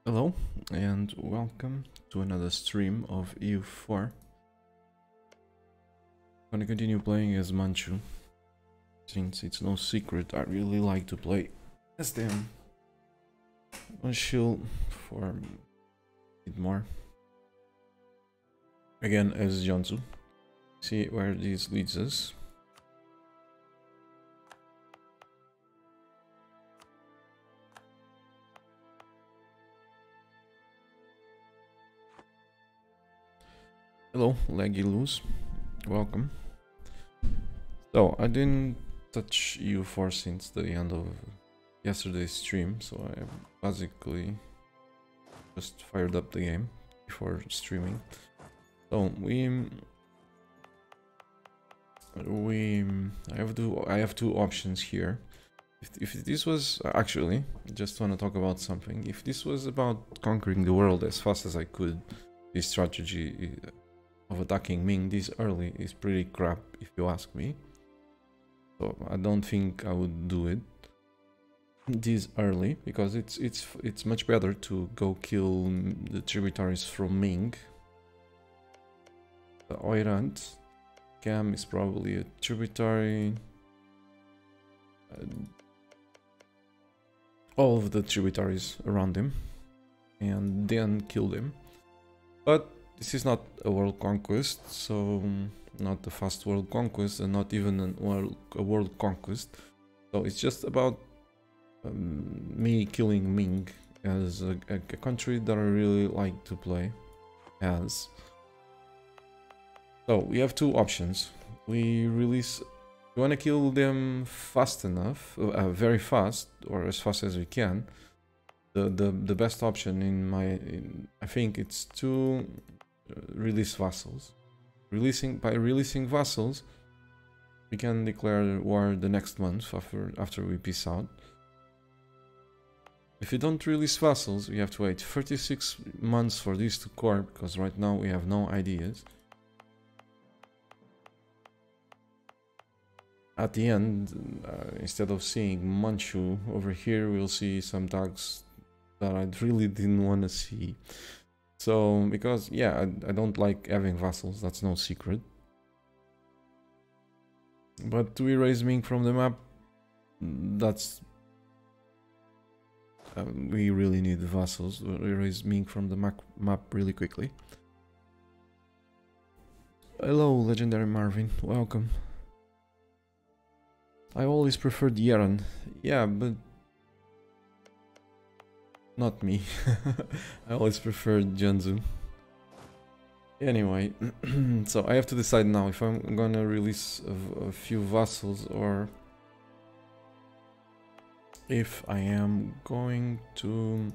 Hello and welcome to another stream of EU4. I'm gonna continue playing as Manchu, since it's no secret I really like to play as them. On shield for a bit more. Again as Jianzhou. See where this leads us. Hello, Leggy Loose. Welcome. So, I didn't touch EU4 since the end of yesterday's stream, so I basically just fired up the game before streaming. So, I have two options here. If this was actually, just want to talk about something. If this was about conquering the world as fast as I could, this strategy of attacking Ming this early is pretty crap, if you ask me. So I don't think I would do it this early, because it's much better to go kill the tributaries from Ming. The Oirant Cam is probably a tributary. All of the tributaries around him, and then kill them. But this is not a world conquest, so not a fast world conquest, and not even a world conquest. So it's just about me killing Ming as a country that I really like to play as. So we have two options. We want to kill them fast enough, very fast, or as fast as we can. The best option I think it's to release vassals. By releasing vassals, we can declare war the next month after we peace out. If we don't release vassals, we have to wait 36 months for this to core, because right now we have no ideas. At the end, instead of seeing Manchu over here, we'll see some tags that I really didn't want to see. So, because, yeah, I don't like having vassals, that's no secret. But to erase Ming from the map, that's... we really need the vassals to erase Ming from the map really quickly. Hello, Legendary Marvin, welcome. I always preferred Yaran. Yeah, but... not me. I always preferred Jianzhou. Anyway, so I have to decide now if I'm gonna release a few vassals or if I am going to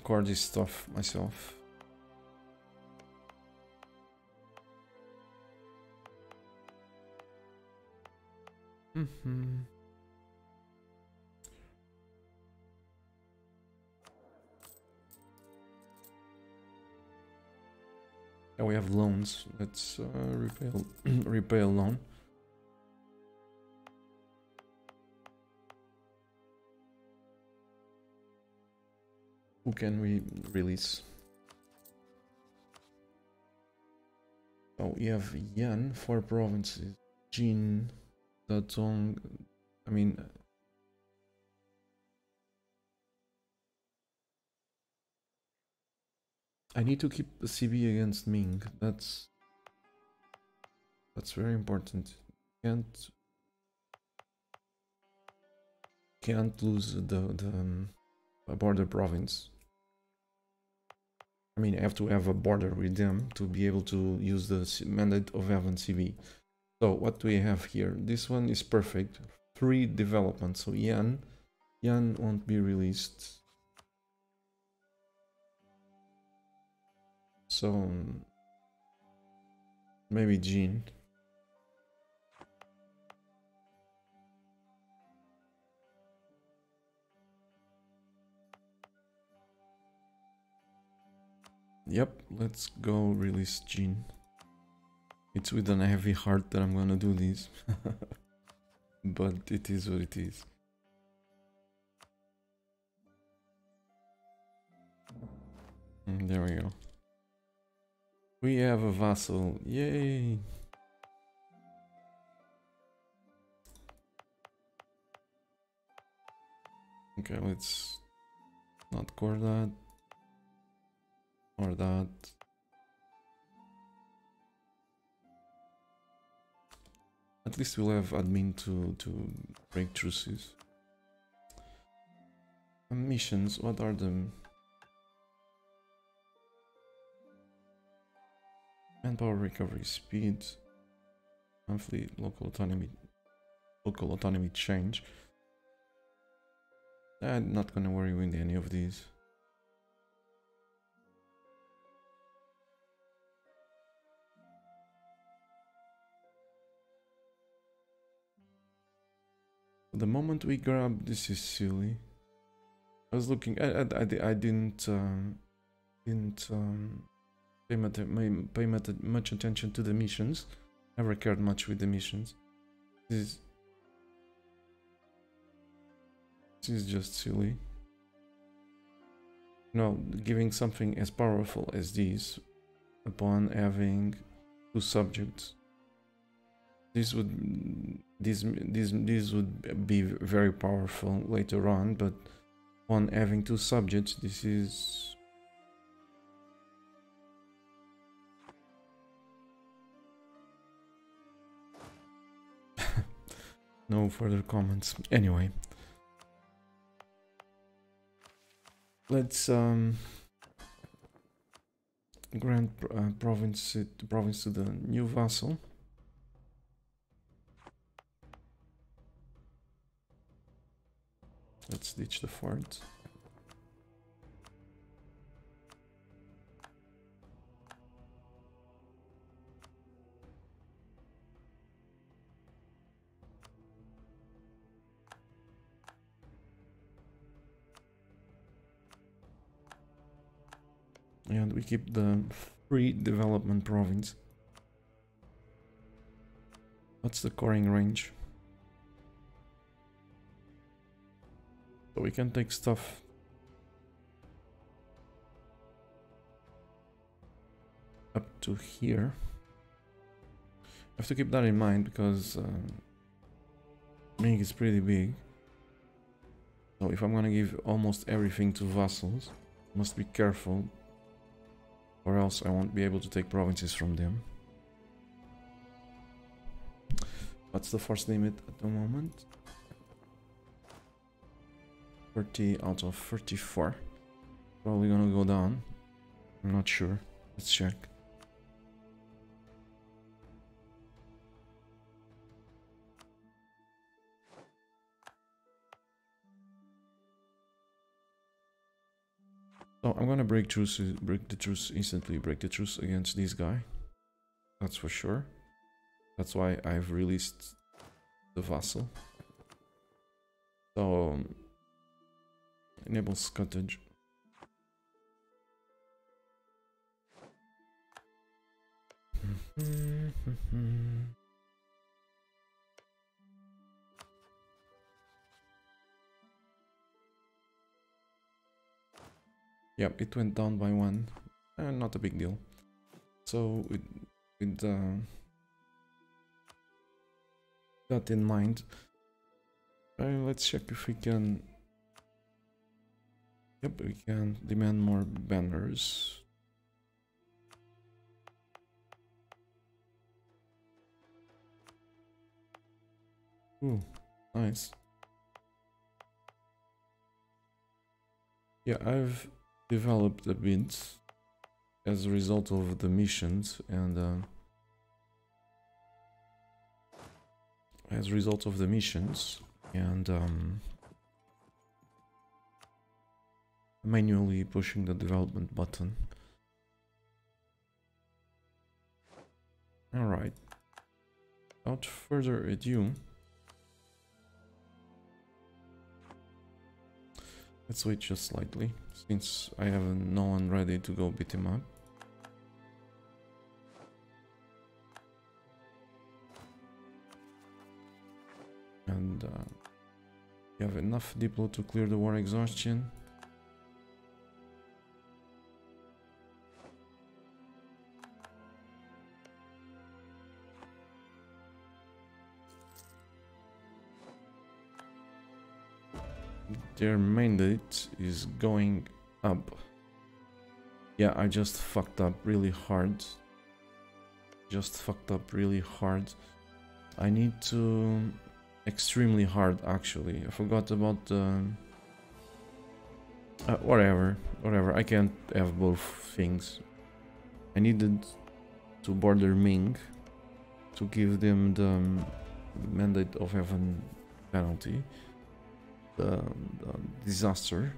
core this stuff myself. And we have loans. Let's repay a loan. Who can we release? Oh, we have Yan, 4 provinces. Jin, Datong. I mean, I need to keep a CB against Ming. That's very important. Can't lose the border province. I mean, I have to have a border with them to be able to use the mandate of having CB. So what do we have here? This one is perfect. 3 development. So Yan won't be released. So maybe Jin. Yep, let's go release Jin. It's with a heavy heart that I'm gonna do this. But it is what it is. There we go. We have a vassal. Yay! Okay, let's not core that. Or that. At least we'll have admin to break truces. Missions, what are them? Manpower recovery speed, monthly local autonomy change. I'm not gonna worry with any of these. The moment we grab, this is silly. I was looking. I didn't pay much attention to the missions. Never cared much with the missions. This is just silly. No, giving something as powerful as these upon having 2 subjects. This would be very powerful later on, but on having 2 subjects, this is no further comments. Anyway, let's grant province to the new vassal. Let's ditch the fort. And we keep the free development province. What's the coring range? So we can take stuff up to here. I have to keep that in mind because Ming is pretty big. So if I'm gonna give almost everything to vassals, must be careful, or else I won't be able to take provinces from them. What's the force limit at the moment? 30 out of 34. Probably gonna go down. I'm not sure. Let's check. So I'm gonna break the truce instantly. Break the truce against this guy. That's for sure. That's why I've released the vassal. So enable scuttage. Yep, it went down by 1. Not a big deal. So with that in mind, let's check if we can. Yep, we can demand more banners. Ooh, nice. Yeah, I've developed a bit as a result of the missions and manually pushing the development button. All right, without further ado, let's wait just slightly, since I have no one ready to go beat him up. And you have enough Diplo to clear the war exhaustion. their mandate is going up. Yeah, I just fucked up really hard. I need to... extremely hard, actually. I forgot about the... whatever. I can't have both things. I needed to border Ming to give them the mandate of heaven penalty. The disaster.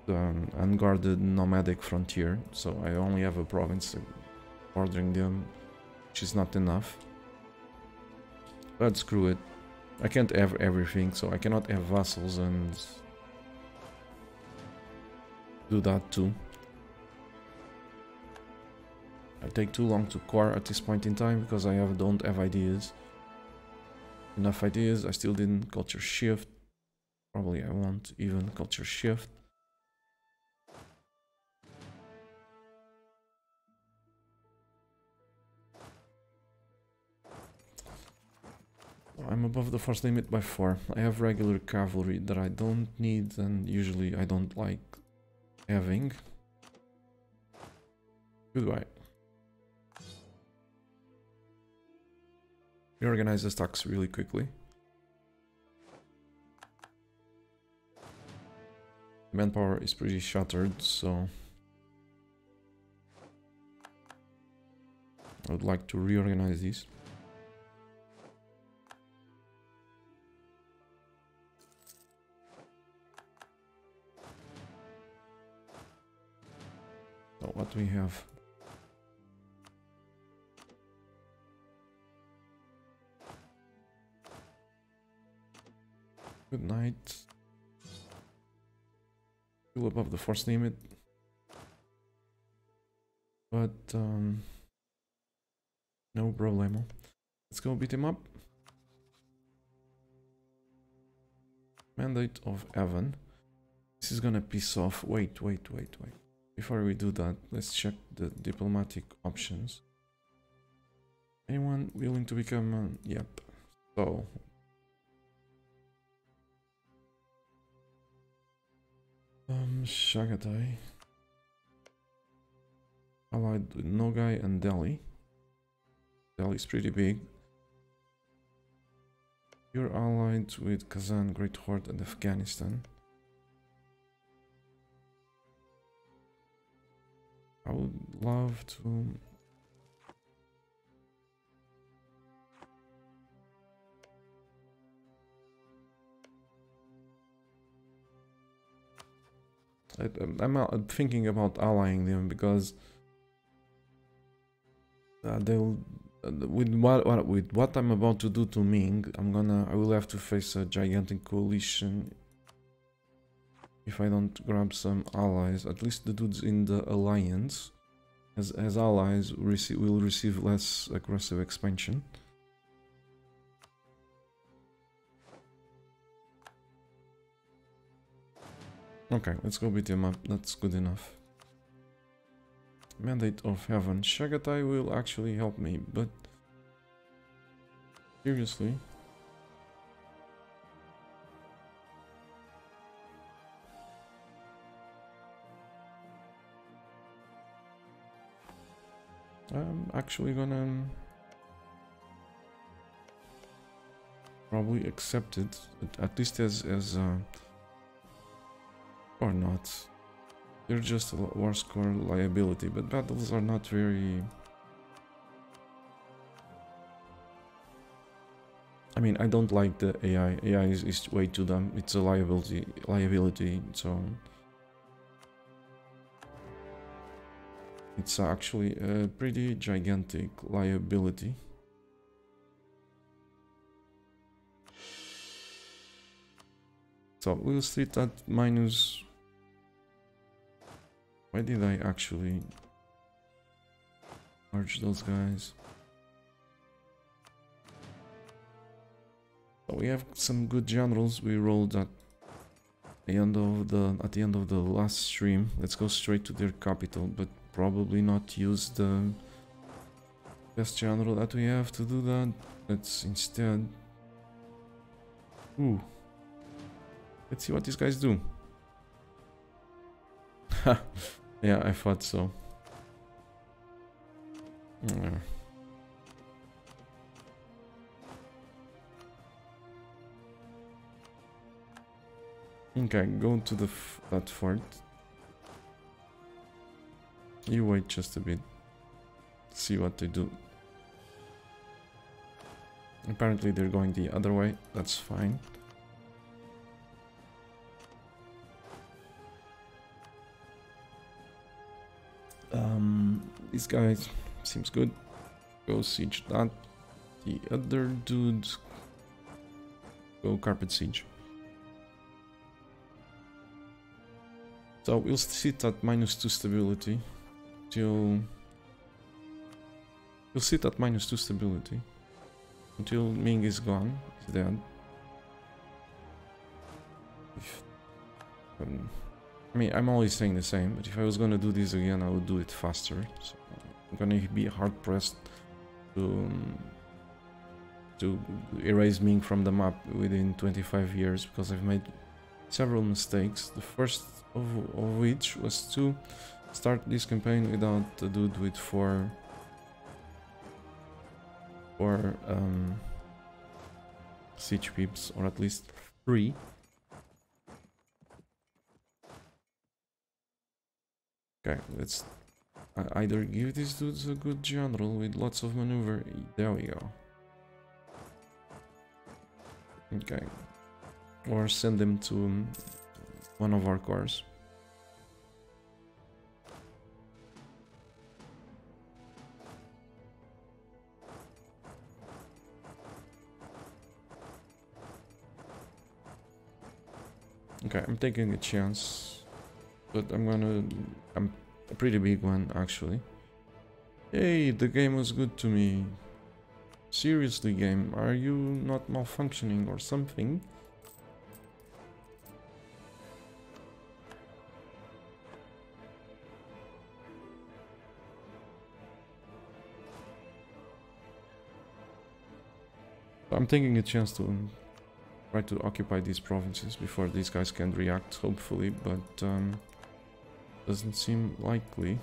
The unguarded nomadic frontier. So I only have a province bordering them, which is not enough. But screw it. I can't have everything, so I cannot have vassals and do that too. I take too long to core at this point in time because I don't have ideas. Enough ideas. I still didn't culture shift. Probably I won't even culture shift. I'm above the force limit by 4. I have regular cavalry that I don't need and usually I don't like having. Goodbye. Reorganize the stocks really quickly. Manpower is pretty shattered, so I would like to reorganize these. So what do we have? Good night. Still above the force limit. But no problemo. Let's go beat him up. Mandate of Evan. This is gonna piss off. Wait. Before we do that, let's check the diplomatic options. Anyone willing to become... yep. So... Shagatai. Allied with Nogai and Delhi. Delhi's pretty big. You're allied with Kazan, Great Horde and Afghanistan. I would love to... I'm thinking about allying them because they'll with what I'm about to do to Ming, I will have to face a gigantic coalition if I don't grab some allies. At least the dudes in the alliance as allies will receive less aggressive expansion. Okay, let's go beat him up. That's good enough. Mandate of Heaven. Shagatai will actually help me, but seriously. I'm actually gonna probably accept it, at least as or not. They're just a war score liability, but battles are not very... I mean, I don't like the AI. AI is way too dumb. It's a liability, so... It's actually a pretty gigantic liability. So we'll sit at minus... Why did I actually merge those guys? So we have some good generals we rolled at the end of the last stream. Let's go straight to their capital, but probably not use the best general that we have to do that. Let's instead... Ooh. Let's see what these guys do. Yeah, I thought so. Yeah. Okay, go to the that fort. You wait just a bit. See what they do. Apparently they're going the other way. That's fine. This guy seems good. Go siege that. The other dude, go carpet siege. So we'll sit at -2 stability till we'll sit at -2 stability until Ming is gone. He's dead. I mean, I'm always saying the same, but if I was gonna do this again, I would do it faster. So I'm gonna be hard pressed to erase Ming from the map within 25 years because I've made several mistakes. The first of which was to start this campaign without the dude with four siege peeps, or at least 3. Okay, let's either give these dudes a good general with lots of maneuver. There we go. Okay. Or send them to one of our cores. Okay, I'm taking a chance, but I'm a pretty big one actually. Hey, the game was good to me. Seriously, game, are you not malfunctioning or something? I'm taking a chance to try to occupy these provinces before these guys can react, hopefully, but doesn't seem likely.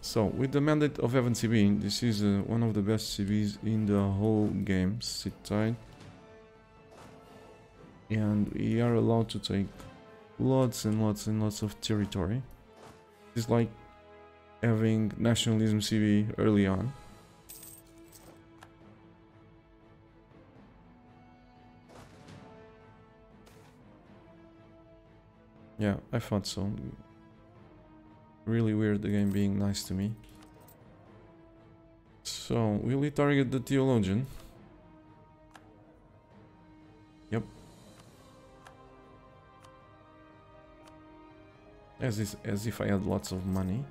So, with the mandate of Evan CB, this is one of the best CBs in the whole game. Sit tight. And we are allowed to take lots and lots and lots of territory. It's like having nationalism CB early on. Yeah, I thought so. Really weird the game being nice to me. So, will we target the theologian? Yep. As if I had lots of money.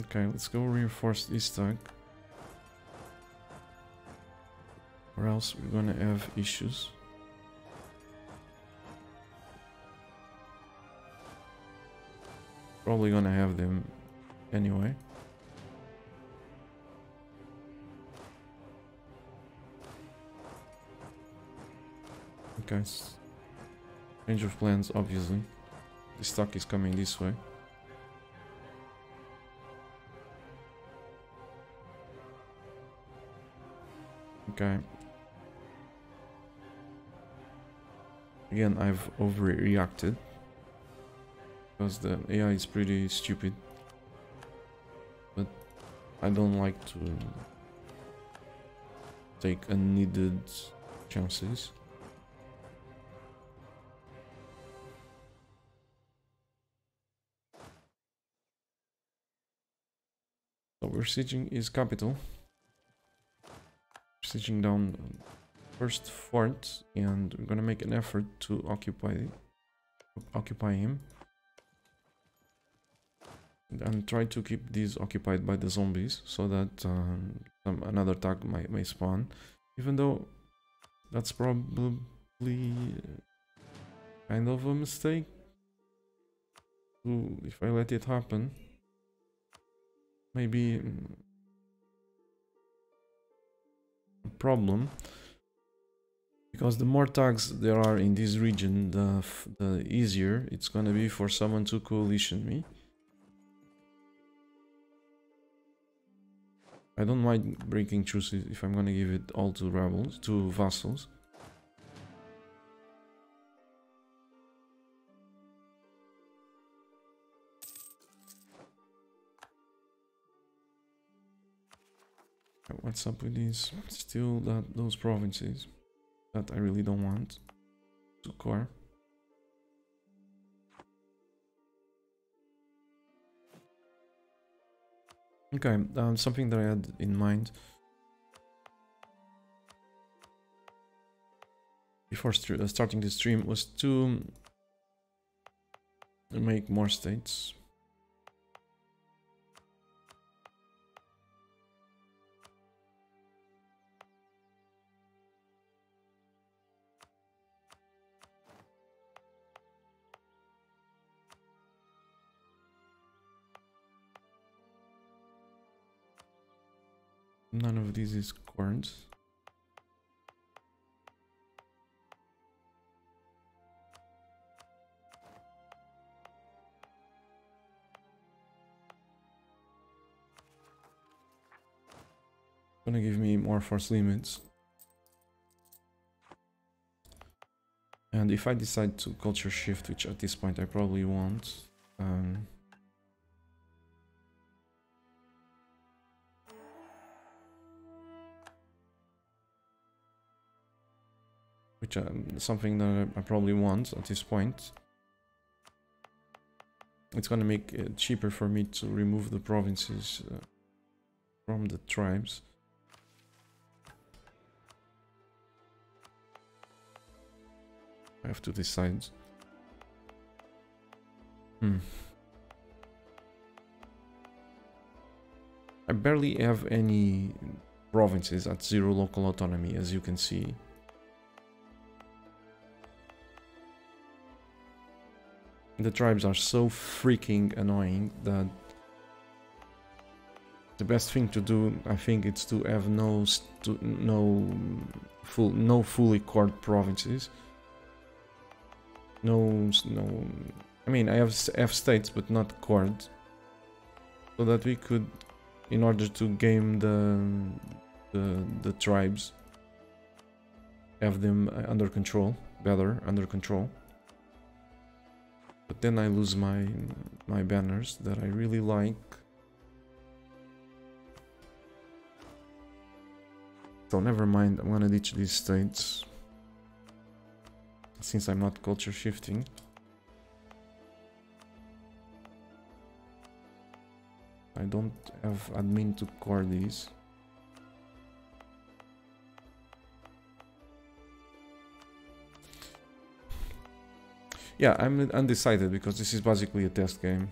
Okay, let's go reinforce this tag. Or else we're gonna have issues. Probably gonna have them anyway. Okay, change of plans, obviously. The stock is coming this way. Okay. Again, I've overreacted because the AI is pretty stupid, but I don't like to take unneeded chances. So we're sieging his capital. We're sieging down first fort, and we're gonna make an effort to occupy him. and try to keep these occupied by the zombies so that another tag may spawn, even though that's probably kind of a mistake if I let it happen. Maybe a problem, because the more tags there are in this region, the easier it's gonna be for someone to coalition me. I don't mind breaking truces if I'm gonna give it all to rebels, to vassals. What's up with these? Still those provinces that I really don't want to core. Okay, something that I had in mind before starting the stream was to make more states. None of these is corned. Gonna give me more force limits. And if I decide to culture shift, which at this point I probably won't, which something that I probably want at this point, it's gonna make it cheaper for me to remove the provinces from the tribes. I have to decide. I barely have any provinces at 0 local autonomy, as you can see. The tribes are so freaking annoying that the best thing to do, I think, is to have no fully cored provinces. No. I mean, I have states, but not cored, so that we could, in order to game the tribes, have them under control, better under control. But then I lose my banners that I really like. So never mind, I'm gonna ditch these states, since I'm not culture shifting. I don't have admin to core these. Yeah, I'm undecided because this is basically a test game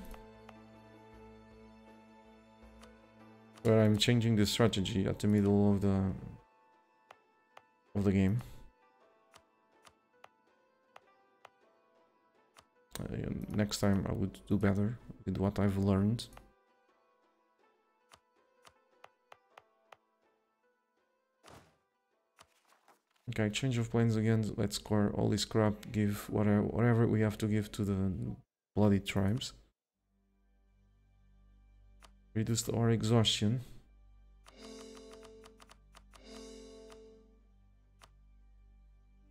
where I'm changing the strategy at the middle of the game. Next time I would do better with what I've learned. Okay, change of plans again. Let's score all this crap, give whatever we have to give to the bloody tribes. Reduce our exhaustion.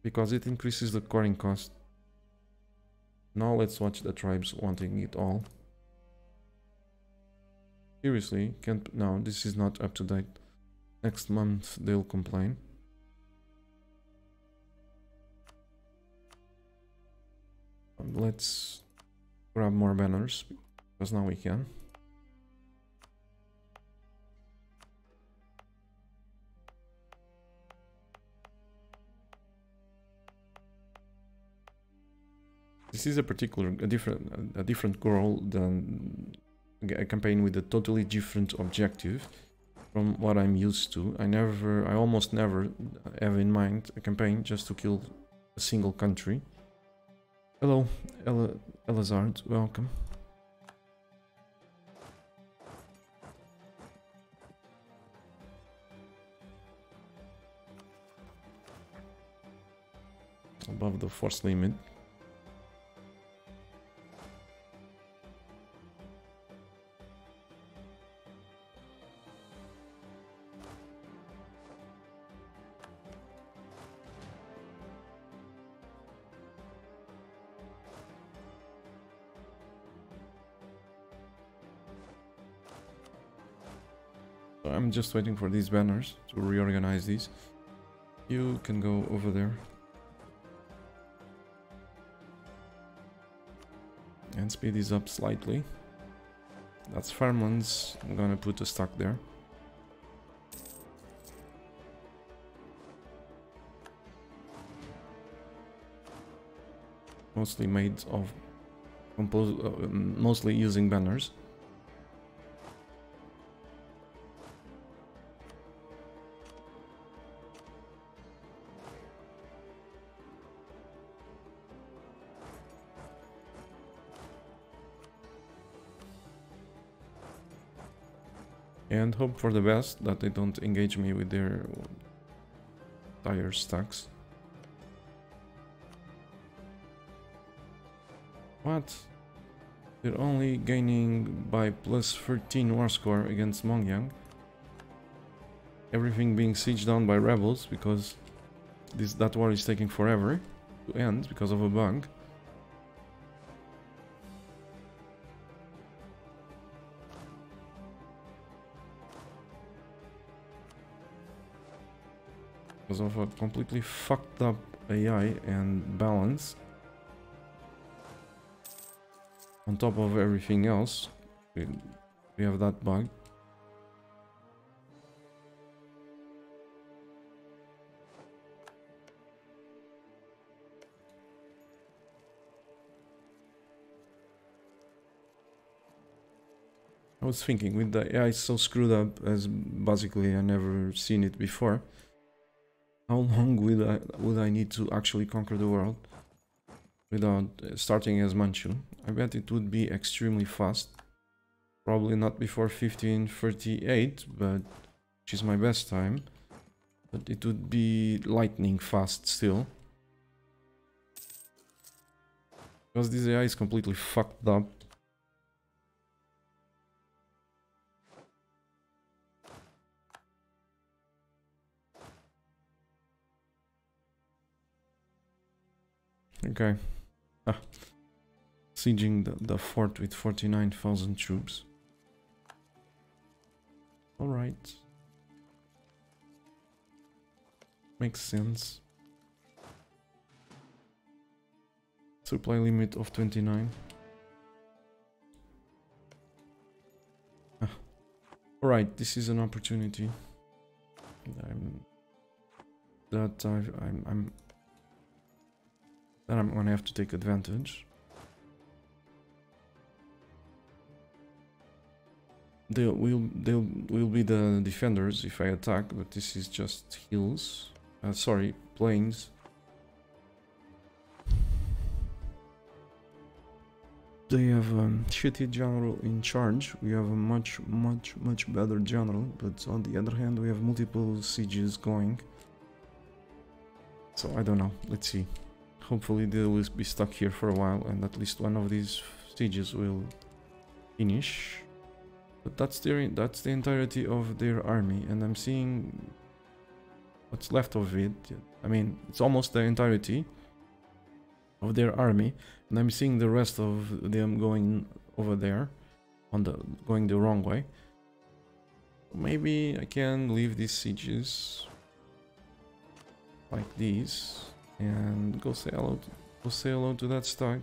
Because it increases the coring cost. Now let's watch the tribes wanting it all. Seriously, no, this is not up to date. Next month they'll complain. Let's grab more banners, because now we can. This is a different goal than a campaign with a totally different objective from what I'm used to. I almost never have in mind a campaign just to kill a single country. Hello, Elazard, welcome. Above the force limit. I'm just waiting for these banners to reorganize these. You can go over there. And speed these up slightly. That's farmlands. I'm gonna put a stack there. Mostly made of mostly using banners. And hope for the best that they don't engage me with their tire stacks. What? They're only gaining by plus 13 war score against Mongyang. Everything being sieged down by rebels because that war is taking forever to end because of a bug. Because of a completely fucked up AI and balance. On top of everything else, we have that bug. I was thinking, with the AI so screwed up, as basically I never seen it before, how long would I need to actually conquer the world without starting as Manchu? I bet it would be extremely fast. Probably not before 1538, but which is my best time. But it would be lightning fast still. Because this AI is completely fucked up. Okay. Sieging the fort with 49,000 troops. Alright. Makes sense. Supply limit of 29. Alright, this is an opportunity. I'm gonna have to take advantage. They will be the defenders if I attack, but this is just hills. Sorry, plains. They have a shitty general in charge. We have a much better general, but on the other hand we have multiple sieges going. So I don't know, let's see. Hopefully they will be stuck here for a while and at least one of these sieges will finish. But that's the entirety of their army, and I'm seeing what's left of it. I mean, it's almost the entirety of their army, and I'm seeing the rest of them going over there, going the wrong way. Maybe I can leave these sieges like these and go say hello to that stack.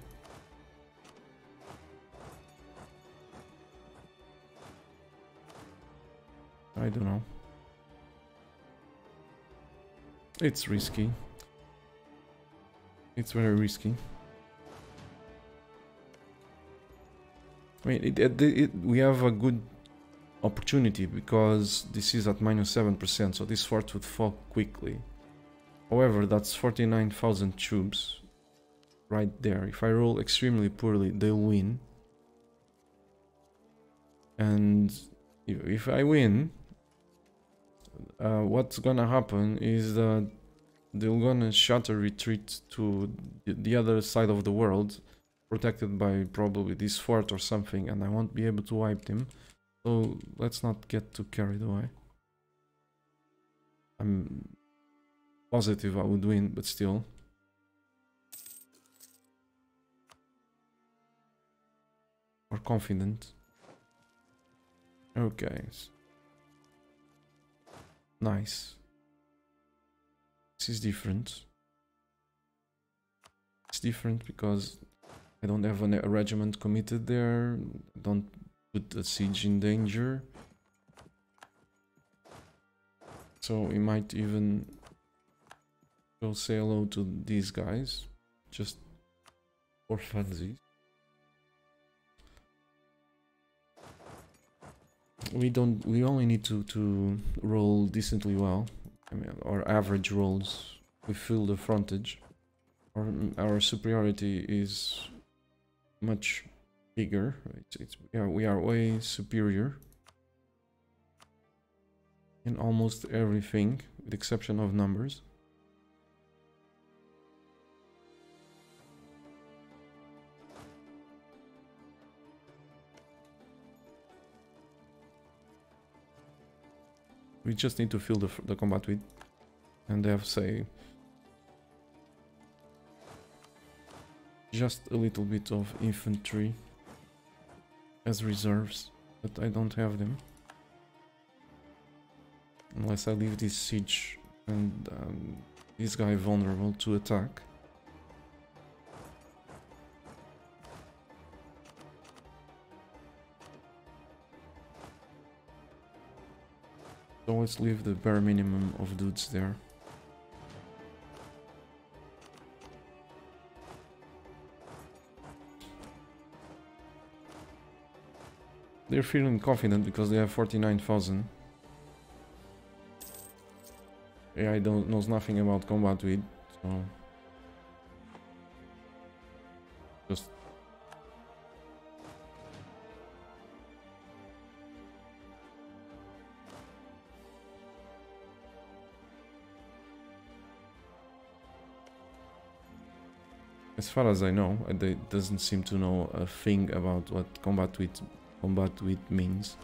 I don't know. It's risky. It's very risky. I mean, we have a good opportunity because this is at -7%, so this fort would fall quickly. However, that's 49,000 troops right there. If I roll extremely poorly, they'll win. And if I win, what's gonna happen is that they're gonna shatter retreat to the other side of the world, protected by probably this fort or something, and I won't be able to wipe them. So let's not get too carried away. I'm positive I would win, but still. Or confident. Okay. Nice. This is different. It's different because I don't have a regiment committed there. Don't put a siege in danger. So we might even go say hello to these guys. Just for funsies. We only need to roll decently well. I mean, our average rolls, we fill the frontage. Our superiority is much bigger. We are way superior in almost everything, with the exception of numbers. We just need to fill the combat with, and have, say, just a little bit of infantry as reserves, but I don't have them. Unless I leave this siege and this guy vulnerable to attack. Always leave the bare minimum of dudes there. They're feeling confident because they have 49,000. AI knows nothing about combat with, so just as far as I know, they doesn't seem to know a thing about what combat with means.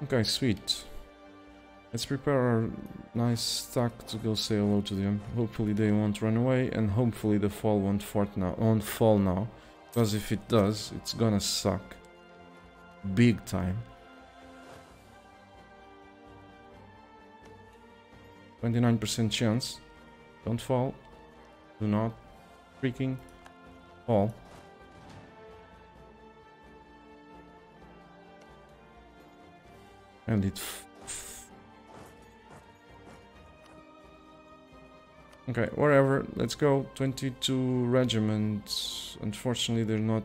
Okay, sweet. Let's prepare our nice stack to go say hello to them. Hopefully they won't run away, and hopefully the fall won't fall now. Because if it does, it's gonna suck. Big time. 29% chance. Don't fall. Do not freaking fall. And it... Okay, whatever, let's go. 22 regiments. Unfortunately, they're not...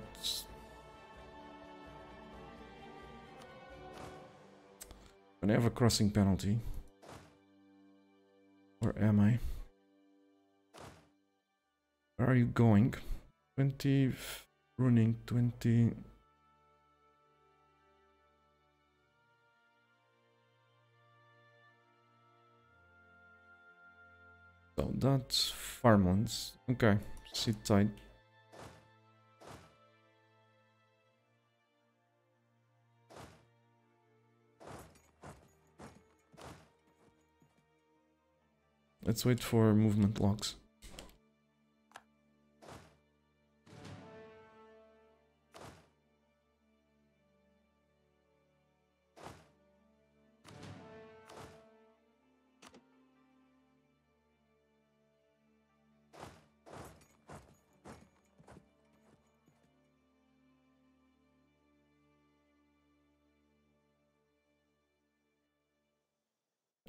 Gonna have a crossing penalty. Or am I? Where are you going? 20... Running 20... So that's farmlands. Okay, sit tight. Let's wait for movement logs.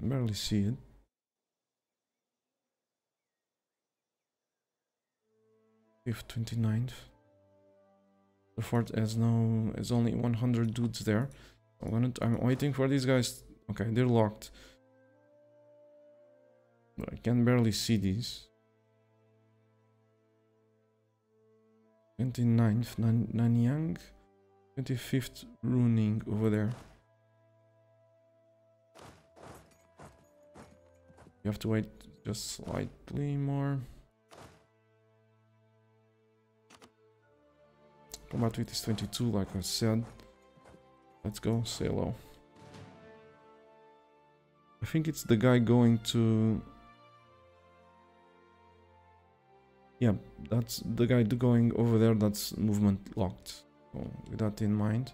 can barely see it. Fifth, 29th. The fort has only 100 dudes there. I'm waiting for these guys. Okay, they're locked. But I can barely see these. 29th, Nanyang. 25th, ruining over there. You have to wait just slightly more. Combat width is 22, like I said. Let's go, say hello. I think it's the guy going to... Yeah, that's the guy going over there, that's movement locked. So with that in mind.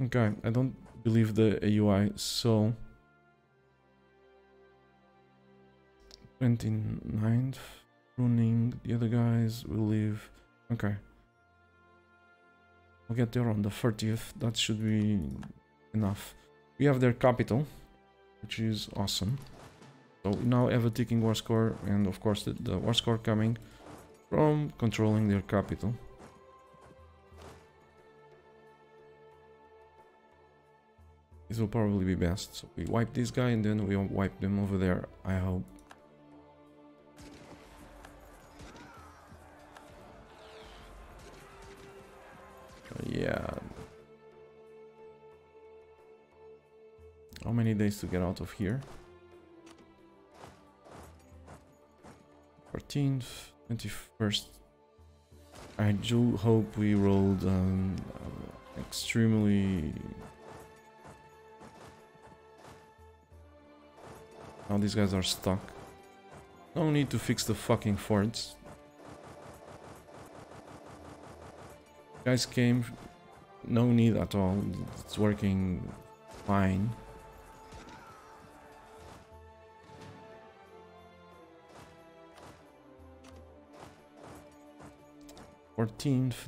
Okay, I don't believe the AUI, so 29th, ruining, the other guys will leave. Okay. We'll get there on the 30th, that should be enough. We have their capital, which is awesome. So we now have a ticking war score, and of course the war score coming from controlling their capital. This will probably be best. So we wipe this guy and then we wipe them over there, I hope. Yeah. How many days to get out of here? 14th, 21st. I do hope we rolled extremely... Now these guys are stuck. No need to fix the fucking forts. Guys came, no need at all. It's working fine.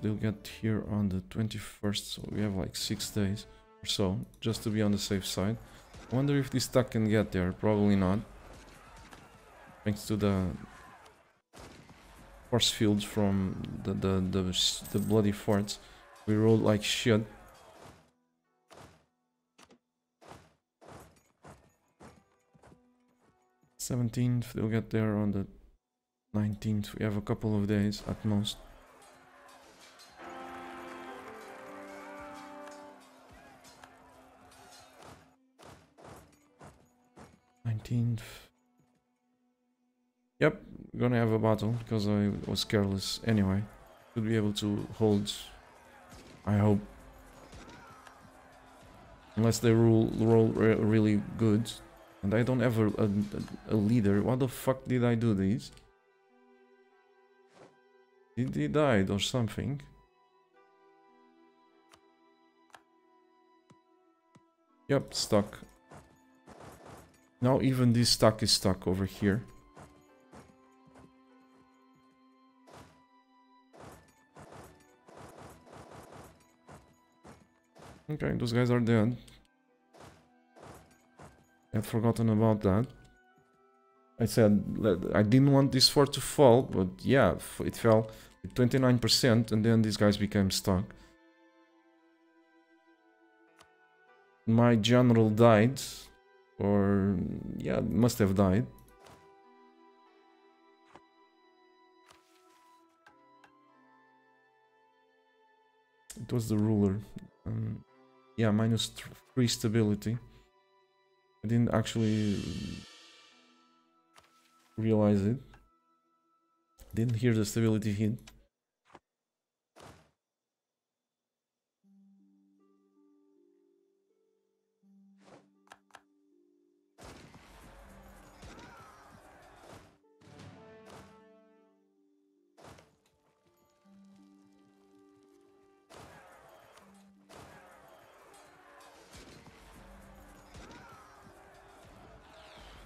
They'll get here on the 21st, so we have like 6 days or so, just to be on the safe side. I wonder if this stack can get there. Probably not. Thanks to the force fields from the bloody forts. We rolled like shit. They'll get there on the 19th. We have a couple of days at most. Yep, we're gonna have a battle because I was careless anyway. Should be able to hold, I hope. Unless they roll really good. And I don't have a leader. What the fuck did I do this? Did he die or something? Yep, stuck. Now even this stack is stuck over here. Okay, those guys are dead. I'd forgotten about that. I said I didn't want this fort to fall, but yeah, it fell with 29% and then these guys became stuck. My general died. Or, yeah, must have died. It was the ruler. Yeah, -3 stability. I didn't actually realize it. Didn't hear the stability hit.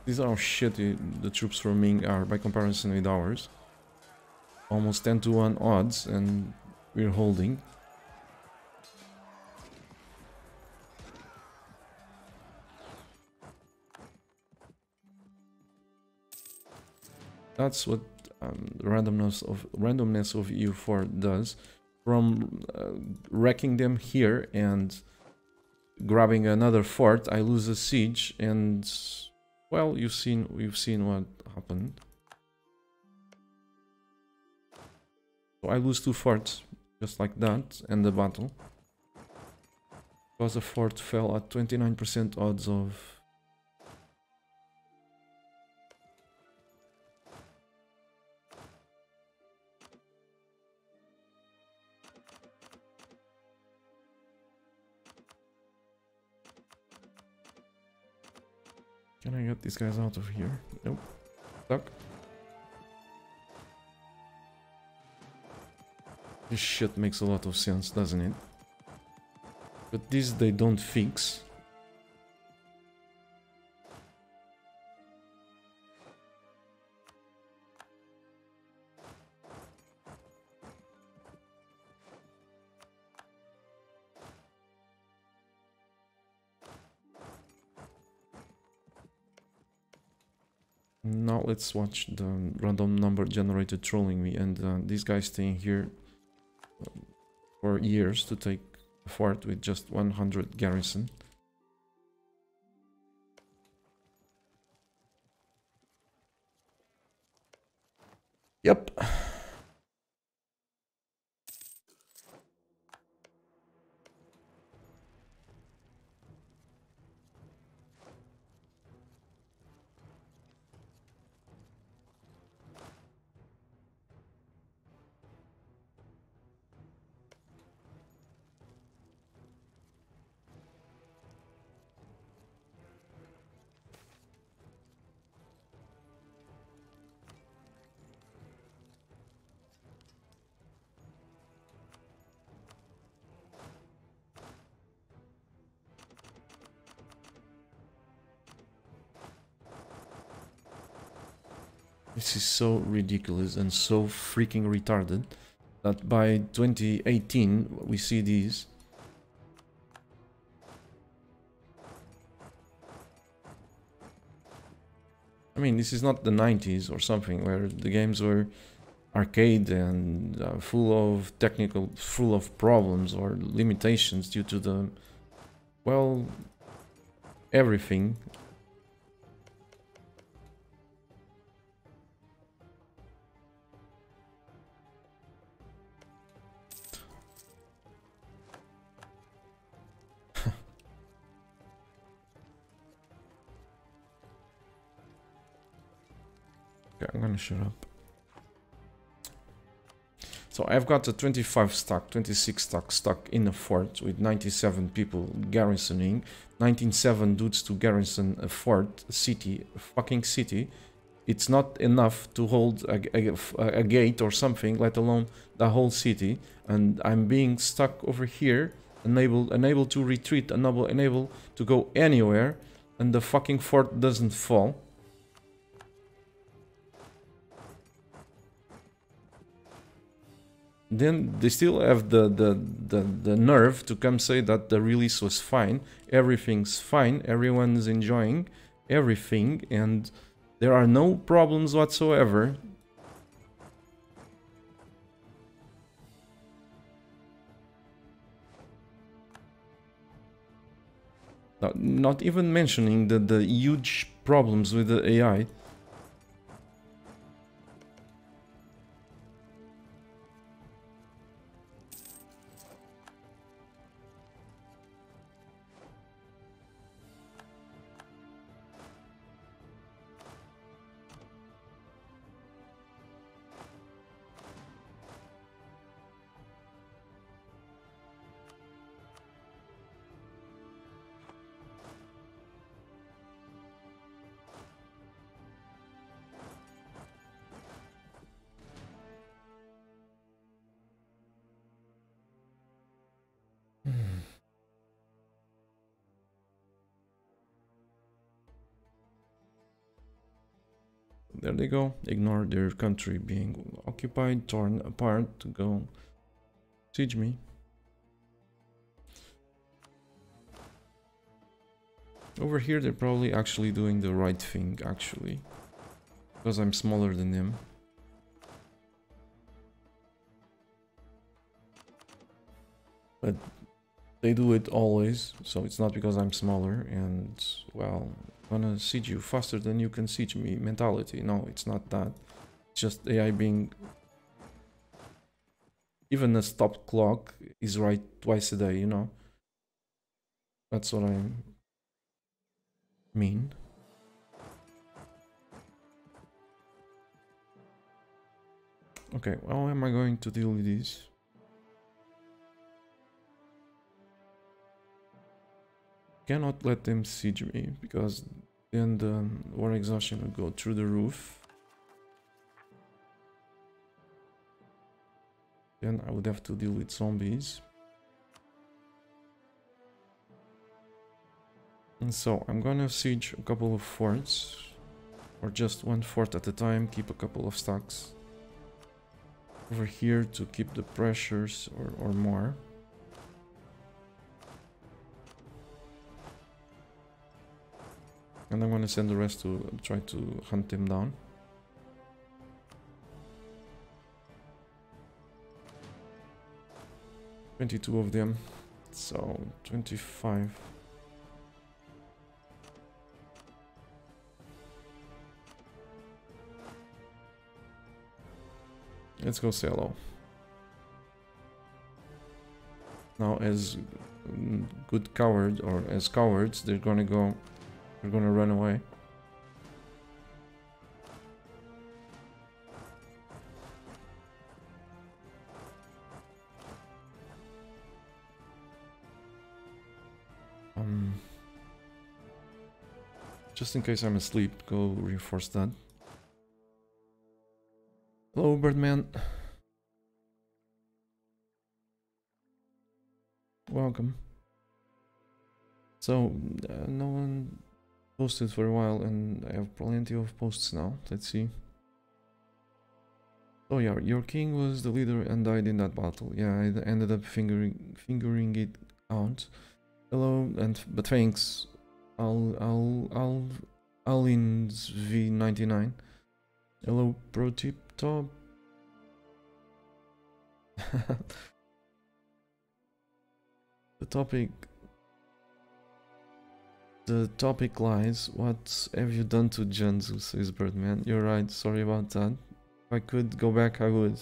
These are how shitty the troops from Ming are by comparison with ours. Almost 10 to 1 odds, and we're holding. That's what randomness of EU4 does. From wrecking them here and grabbing another fort, I lose a siege, and well, we've seen what happened. So I lose 2 forts just like that, and the battle, because the fort fell at 29% odds of. Can I get these guys out of here? Nope. Stuck. This shit makes a lot of sense, doesn't it? But this they don't fix. Now let's watch the random number generator trolling me, and this guy staying here for years to take a fort with just 100 garrison. Yep. This is so ridiculous and so freaking retarded that by 2018 we see these. I mean, this is not the 90s or something where the games were arcade and full of problems or limitations due to the, well, everything. Okay, I'm gonna shut up. So I've got a 25 stack, 26 stack stuck in a fort with 97 people garrisoning, 197 dudes to garrison a fort, a city, a fucking city. It's not enough to hold a gate or something, let alone the whole city. And I'm being stuck over here, unable to retreat, unable to go anywhere, and the fucking fort doesn't fall. Then they still have the nerve to come say that the release was fine, everything's fine, everyone's enjoying everything, and there are no problems whatsoever. Not even mentioning the huge problems with the AI. there they go. Ignore their country being occupied, torn apart to go siege me. Over here they're probably actually doing the right thing, actually. Because I'm smaller than them. But they do it always, so it's not because I'm smaller and, well, I'm gonna siege you faster than you can siege me mentality. No, it's not that. It's just AI being... Even a stopped clock is right twice a day, you know? That's what I mean. Okay, how am I going to deal with this? Cannot let them siege me, because then the war exhaustion will go through the roof. Then I would have to deal with zombies. And so I'm gonna siege a couple of forts, or just one fort at a time, keep a couple of stacks over here to keep the pressures or more. And I'm gonna send the rest to try to hunt them down. $22 of them, so 25. Let's go say hello. Now, as good coward, or as cowards, they're gonna run away. Just in case I'm asleep, go reinforce that. Hello, Birdman. Welcome. So, no one posted for a while, and I have plenty of posts now. Let's see. Oh yeah, your king was the leader and died in that battle. Yeah, I ended up fingering it out. Hello, but thanks. Alins V99. Hello, Pro Tip Top. The topic lies. What have you done to Jianzhou, says Birdman. You're right, sorry about that. If I could go back, I would.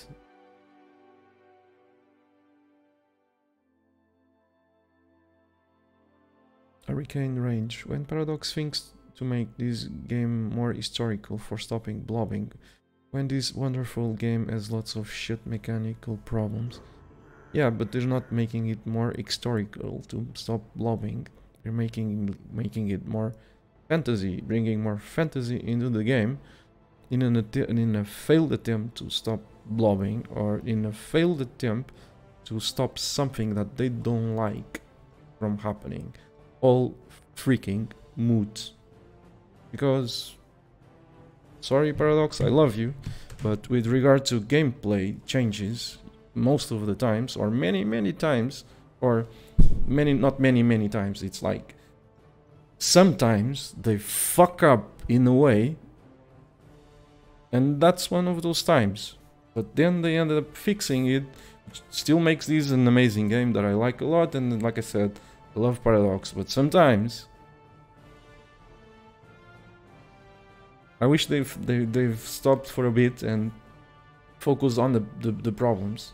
Hurricane range. When Paradox thinks to make this game more historical for stopping blobbing, when this wonderful game has lots of shit mechanical problems. Yeah, but they're not making it more historical to stop blobbing. They're making it more fantasy, bringing more fantasy into the game in a failed attempt to stop blobbing, or in a failed attempt to stop something that they don't like from happening. All freaking moods. Because, sorry Paradox, I love you, but with regard to gameplay changes, most of the times, or many times, or not many times, it's like sometimes they fuck up in a way, and that's one of those times. But then they ended up fixing it, which still makes this an amazing game that I like a lot, and like I said, I love Paradox, but sometimes I wish they've stopped for a bit and focused on the problems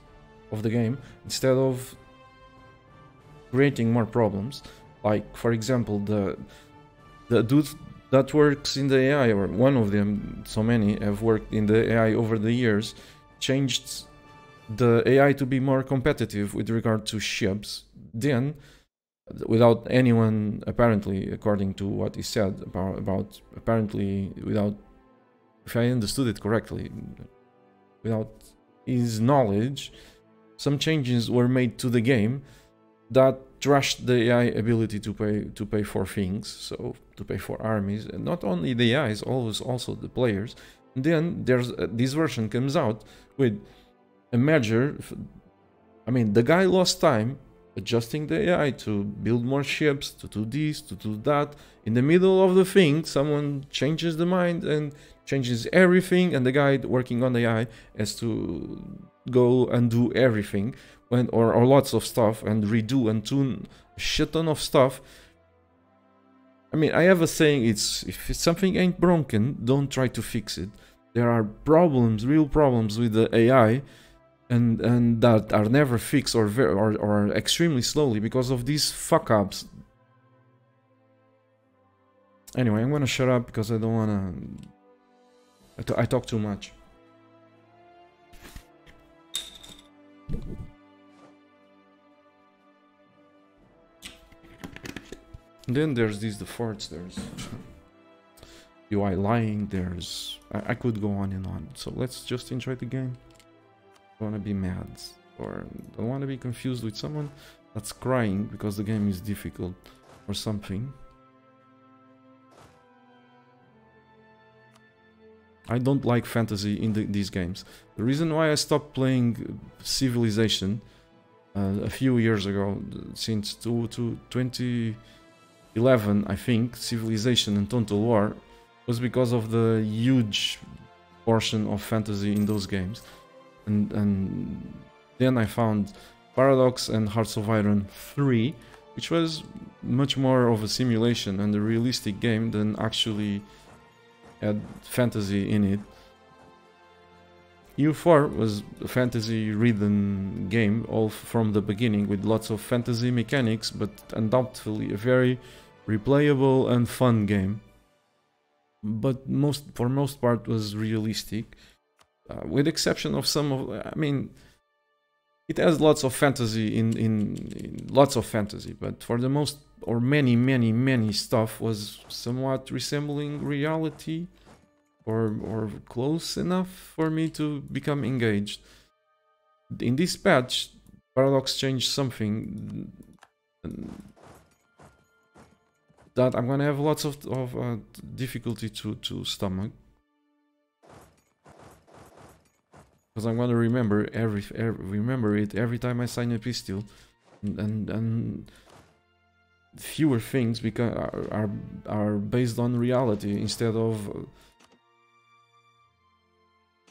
of the game instead of creating more problems. Like, for example, the dude that works in the AI, or one of them, so many have worked in the AI over the years, changed the AI to be more competitive with regard to ships. Then, without anyone, apparently, according to what he said, about apparently without, if I understood it correctly, without his knowledge, some changes were made to the game that trashed the AI ability to pay for things, so to pay for armies, and not only the AIs, always also the players. Then there's this version comes out with a major. I mean, the guy lost time adjusting the AI to build more ships, to do this, to do that. In the middle of the thing, someone changes the mind and changes everything, and the guy working on the AI has to go and do everything, or lots of stuff, and redo and tune a shit ton of stuff. I mean, I have a saying, if something ain't broken, don't try to fix it. There are problems, real problems with the AI, and that are never fixed or extremely slowly because of these fuck-ups. Anyway, I'm gonna shut up because I don't wanna... I talk too much. Then there's the forts, there's UI lying, there's... I could go on and on. So let's just enjoy the game. Don't wanna be mad, or don't wanna be confused with someone that's crying because the game is difficult or something. I don't like fantasy in these games. The reason why I stopped playing Civilization a few years ago, since 2011, I think, Civilization and Total War, was because of the huge portion of fantasy in those games. And then I found Paradox and Hearts of Iron 3, which was much more of a simulation and a realistic game than actually had fantasy in it. EU4 was a fantasy-ridden game all from the beginning, with lots of fantasy mechanics, but undoubtedly a very replayable and fun game. But for most part was realistic, with exception of some of... I mean, it has lots of fantasy in lots of fantasy, but for the most, or many stuff was somewhat resembling reality, or close enough for me to become engaged. In this patch, Paradox changed something that I'm gonna have lots of difficulty to stomach, because I'm gonna remember it every time I sign a pistol, and fewer things are based on reality instead of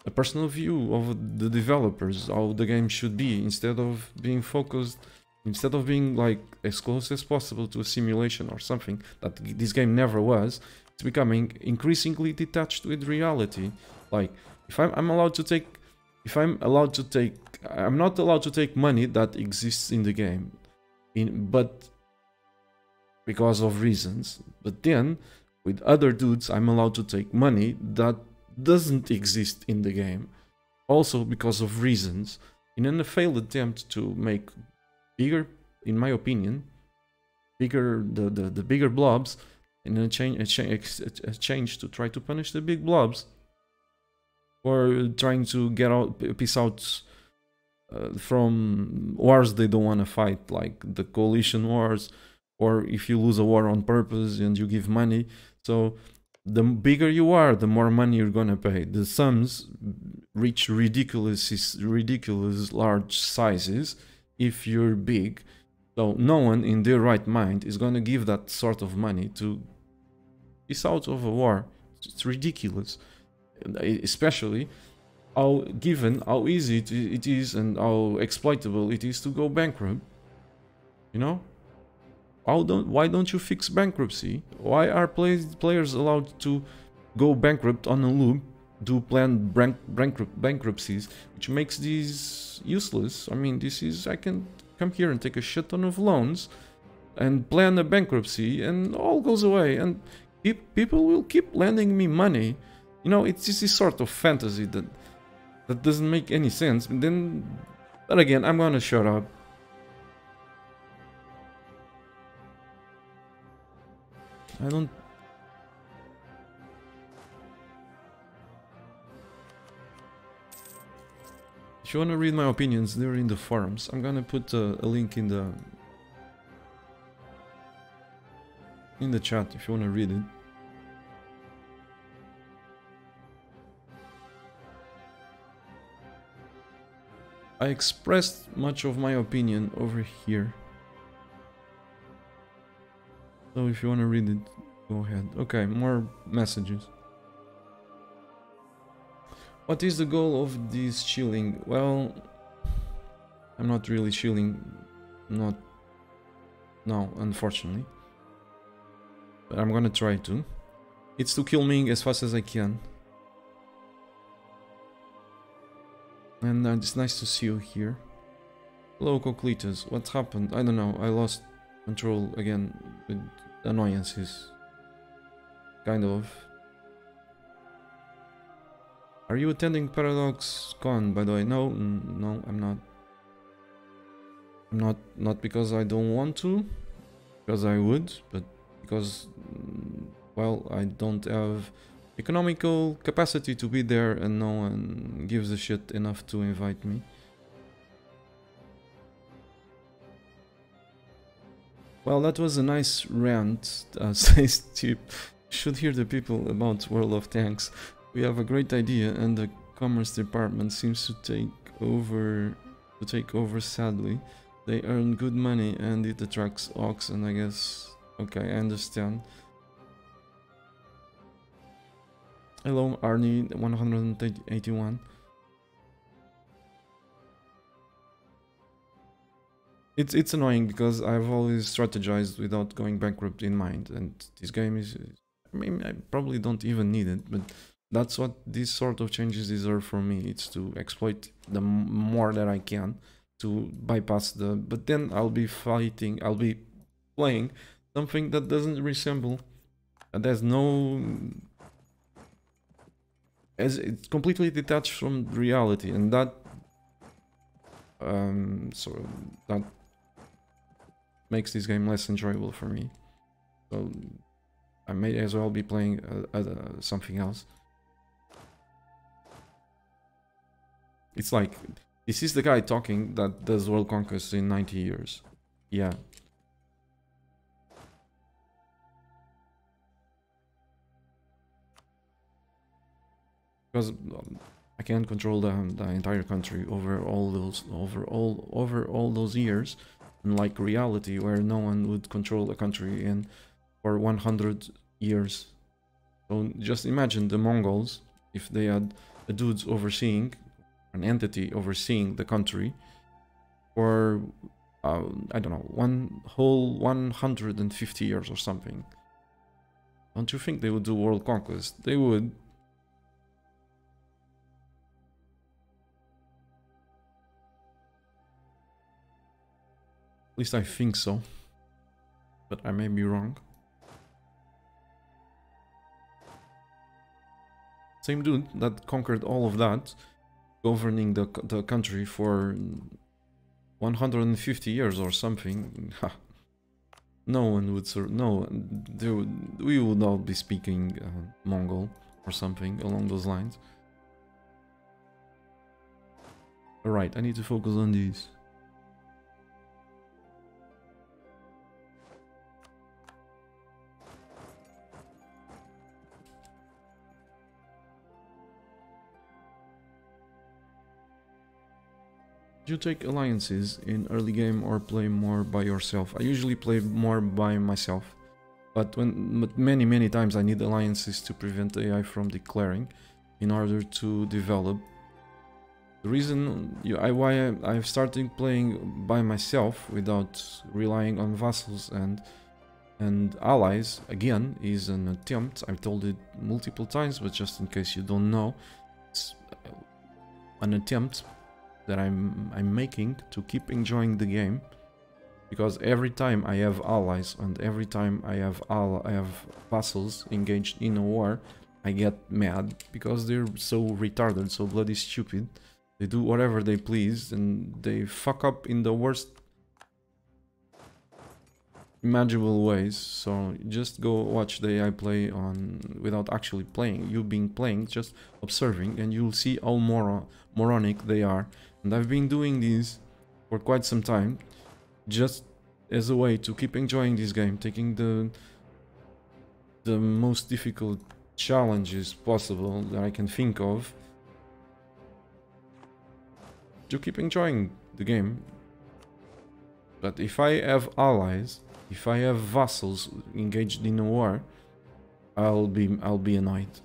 a personal view of the developers, how the game should be, instead of being focused, instead of being like as close as possible to a simulation or something that this game never was. It's becoming increasingly detached with reality. Like, if I'm not allowed to take money that exists in the game, but because of reasons. But then with other dudes, I'm allowed to take money that doesn't exist in the game, also because of reasons, in a failed attempt to make bigger, in my opinion, the bigger blobs, in a change to try to punish the big blobs, or trying to get out, piece out from wars they don't want to fight, like the coalition wars, or if you lose a war on purpose and you give money. So the bigger you are, the more money you're gonna pay. The sums reach ridiculous large sizes if you're big. So no one in their right mind is gonna give that sort of money to piece out of a war. It's ridiculous, especially given how easy it is and how exploitable it is to go bankrupt. You know? Why don't you fix bankruptcy? Why are players allowed to go bankrupt on a loop, do planned bankruptcies, which makes these useless? I mean, I can come here and take a shit ton of loans and plan a bankruptcy and all goes away, and people will keep lending me money. You know, it's just this sort of fantasy that doesn't make any sense. But again, I'm gonna shut up. I don't... If you want to read my opinions, they're in the forums. I'm gonna put a link in the chat if you want to read it. I expressed much of my opinion over here. So if you want to read it, go ahead. Okay, more messages. What is the goal of this chilling? Well, I'm not really chilling. No, unfortunately. But I'm gonna try to. It's to kill Ming as fast as I can. And it's nice to see you here. Hello, Cocletus. What happened? I don't know. I lost control again with annoyances. Kind of. Are you attending Paradox Con, by the way? No, no, I'm not. Not because I don't want to, because I would, but because, well, I don't have economical capacity to be there and no one gives a shit enough to invite me. Well, that was a nice rant, says Chip. Should hear the people about World of Tanks. We have a great idea and the Commerce Department seems to take over sadly. They earn good money and it attracts oxen, I guess. Okay, I understand. Hello, Arnie 181. It's annoying because I've always strategized without going bankrupt in mind, and this game is... I mean, I probably don't even need it, but that's what these sort of changes deserve from me. It's to exploit the more that I can, to bypass the... But then I'll be playing something that doesn't resemble... There's no... It's completely detached from reality, and that... so that makes this game less enjoyable for me. So I may as well be playing something else. It's like, this is the guy talking that does world conquest in 90 years. Yeah. Because I can't control the entire country over all those years, unlike reality where no one would control a country in for 100 years. So just imagine the Mongols, if they had a dude overseeing, an entity overseeing the country for I don't know, one whole 150 years or something. Don't you think they would do world conquest? They would. At least I think so, but I may be wrong. Same dude that conquered all of that, governing the country for 150 years or something. Ha. No one would we would not be speaking Mongol or something along those lines. Alright, I need to focus on these. Do you take alliances in early game or play more by yourself? I usually play more by myself, but many times I need alliances to prevent AI from declaring in order to develop. The reason why I've started playing by myself without relying on vassals and allies again is an attempt. I've told it multiple times, but just in case you don't know, it's an attempt that I'm making to keep enjoying the game, because every time I have allies and every time I have vassals engaged in a war, I get mad because they're so retarded, so bloody stupid. They do whatever they please and they fuck up in the worst imaginable ways. So just go watch the AI play on without actually playing. You being playing, just observing, and you'll see how moronic they are. And I've been doing this for quite some time, just as a way to keep enjoying this game, taking the most difficult challenges possible that I can think of, to keep enjoying the game. But if I have allies, if I have vassals engaged in a war, I'll be annoyed.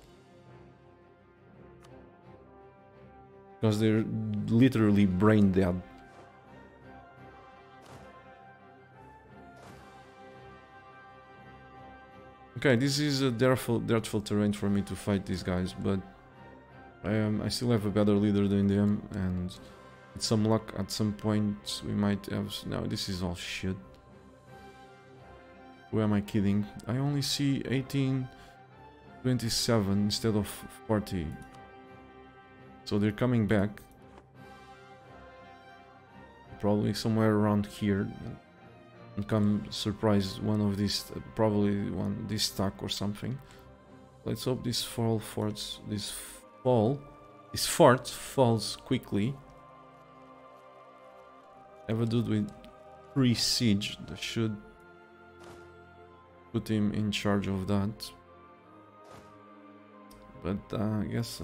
Because they're literally brain dead. Okay, this is a dirtful terrain for me to fight these guys, but I still have a better leader than them, and with some luck at some point we might have... No, this is all shit. Who am I kidding? I only see 1827 instead of 40. So they're coming back. Probably somewhere around here. And come surprise one of these, probably this stack or something. Let's hope this fort falls quickly. Have a dude with 3 siege that should put him in charge of that. But I guess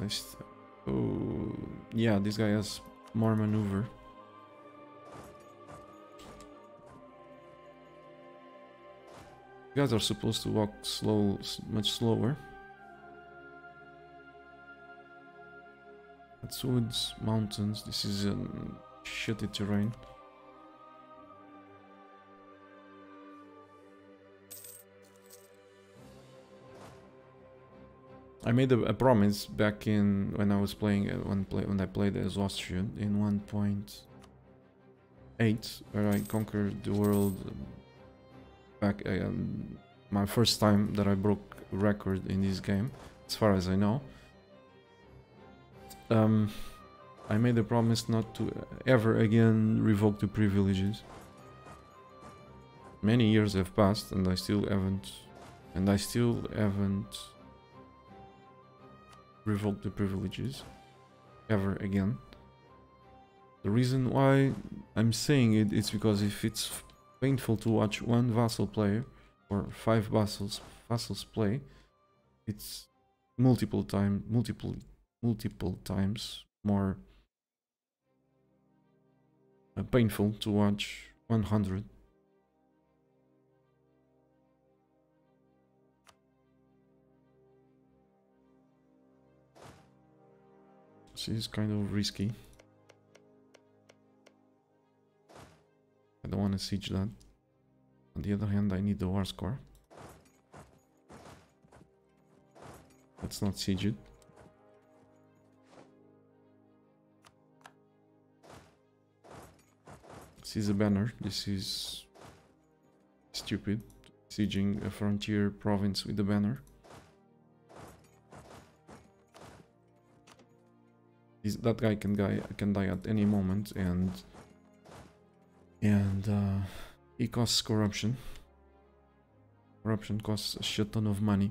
oh yeah, this guy has more maneuver. You guys are supposed to walk slow, much slower. That's woods, mountains. This is shitty terrain. I made a promise back in when I was playing when I played as Austrian in 1.8, where I conquered the world. Back my first time that I broke a record in this game, as far as I know. I made a promise not to ever again revoke the privileges. Many years have passed and I still haven't revoked the privileges ever again. The reason why I'm saying it is because if it's painful to watch one vassal player or 5 vassals play, it's multiple times more painful to watch 100. This is kind of risky. I don't want to siege that. On the other hand, I need the war score. Let's not siege it. This is a banner. This is stupid. Sieging a frontier province with a banner. That guy can die at any moment, and he costs corruption. Corruption costs a shit ton of money.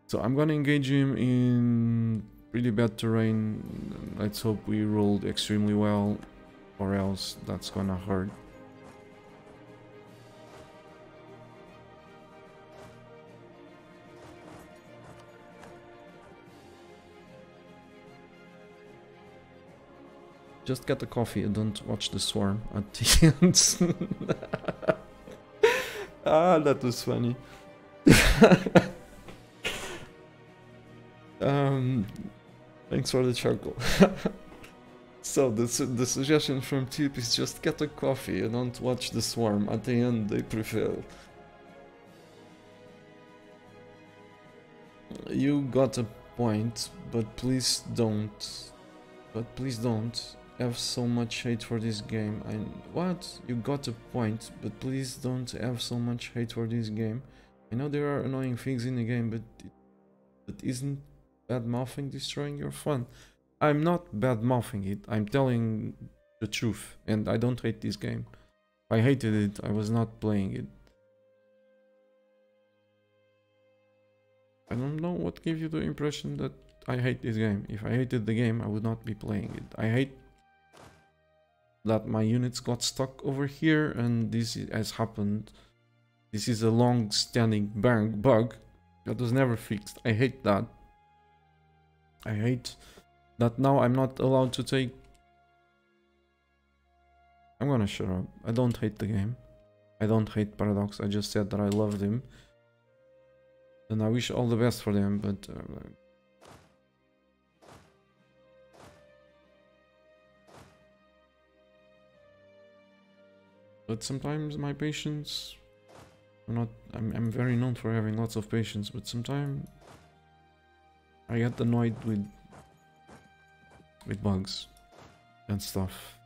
So I'm gonna engage him in really bad terrain. Let's hope we rolled extremely well, or else that's gonna hurt. Just get a coffee and don't watch the swarm at the end. Ah, that was funny. Thanks for the chuckle. So the suggestion from Tip is just get a coffee and don't watch the swarm. At the end they prevail. You got a point, but please don't. Have so much hate for this game. What? You got a point, but please don't have so much hate for this game. I know there are annoying things in the game, but it isn't bad-mouthing destroying your fun. I'm not bad-mouthing it, I'm telling the truth, and I don't hate this game. If I hated it, I was not playing it. I don't know what gave you the impression that I hate this game. If I hated the game, I would not be playing it. I hate that my units got stuck over here, and this has happened. This is a long-standing bug that was never fixed. I hate that. I hate that now I'm not allowed to take I'm gonna shut up. I don't hate the game. I don't hate Paradox. I just said that I love them. And I wish all the best for them, but... but sometimes my patience... I'm very known for having lots of patience, but sometimes... I get annoyed with bugs and stuff.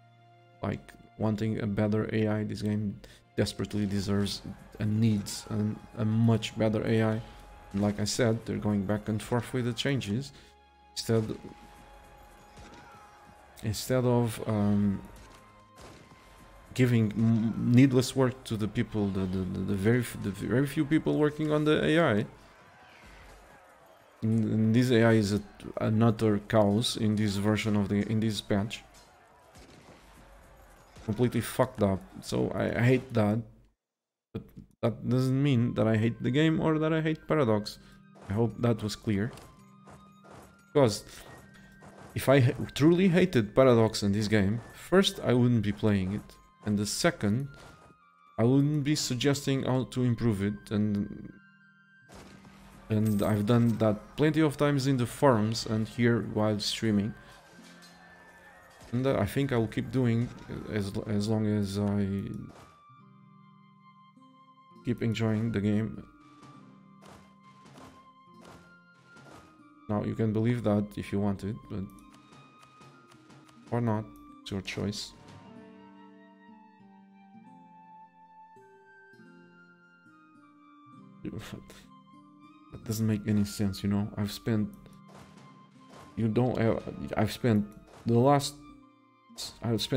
Like, wanting a better AI. This game desperately deserves and needs a much better AI. And like I said, they're going back and forth with the changes. Instead of giving needless work to the people, the very few people working on the AI. And this AI is another chaos in this version of in this patch. Completely fucked up. So I hate that. But that doesn't mean that I hate the game or that I hate Paradox. I hope that was clear. Because if I truly hated Paradox in this game, first I wouldn't be playing it. And the second, I wouldn't be suggesting how to improve it. And I've done that plenty of times in the forums and here while streaming. And I think I will keep doing as long as I keep enjoying the game. Now you can believe that if you want it, but or not, it's your choice. That doesn't make any sense, you know. I've spent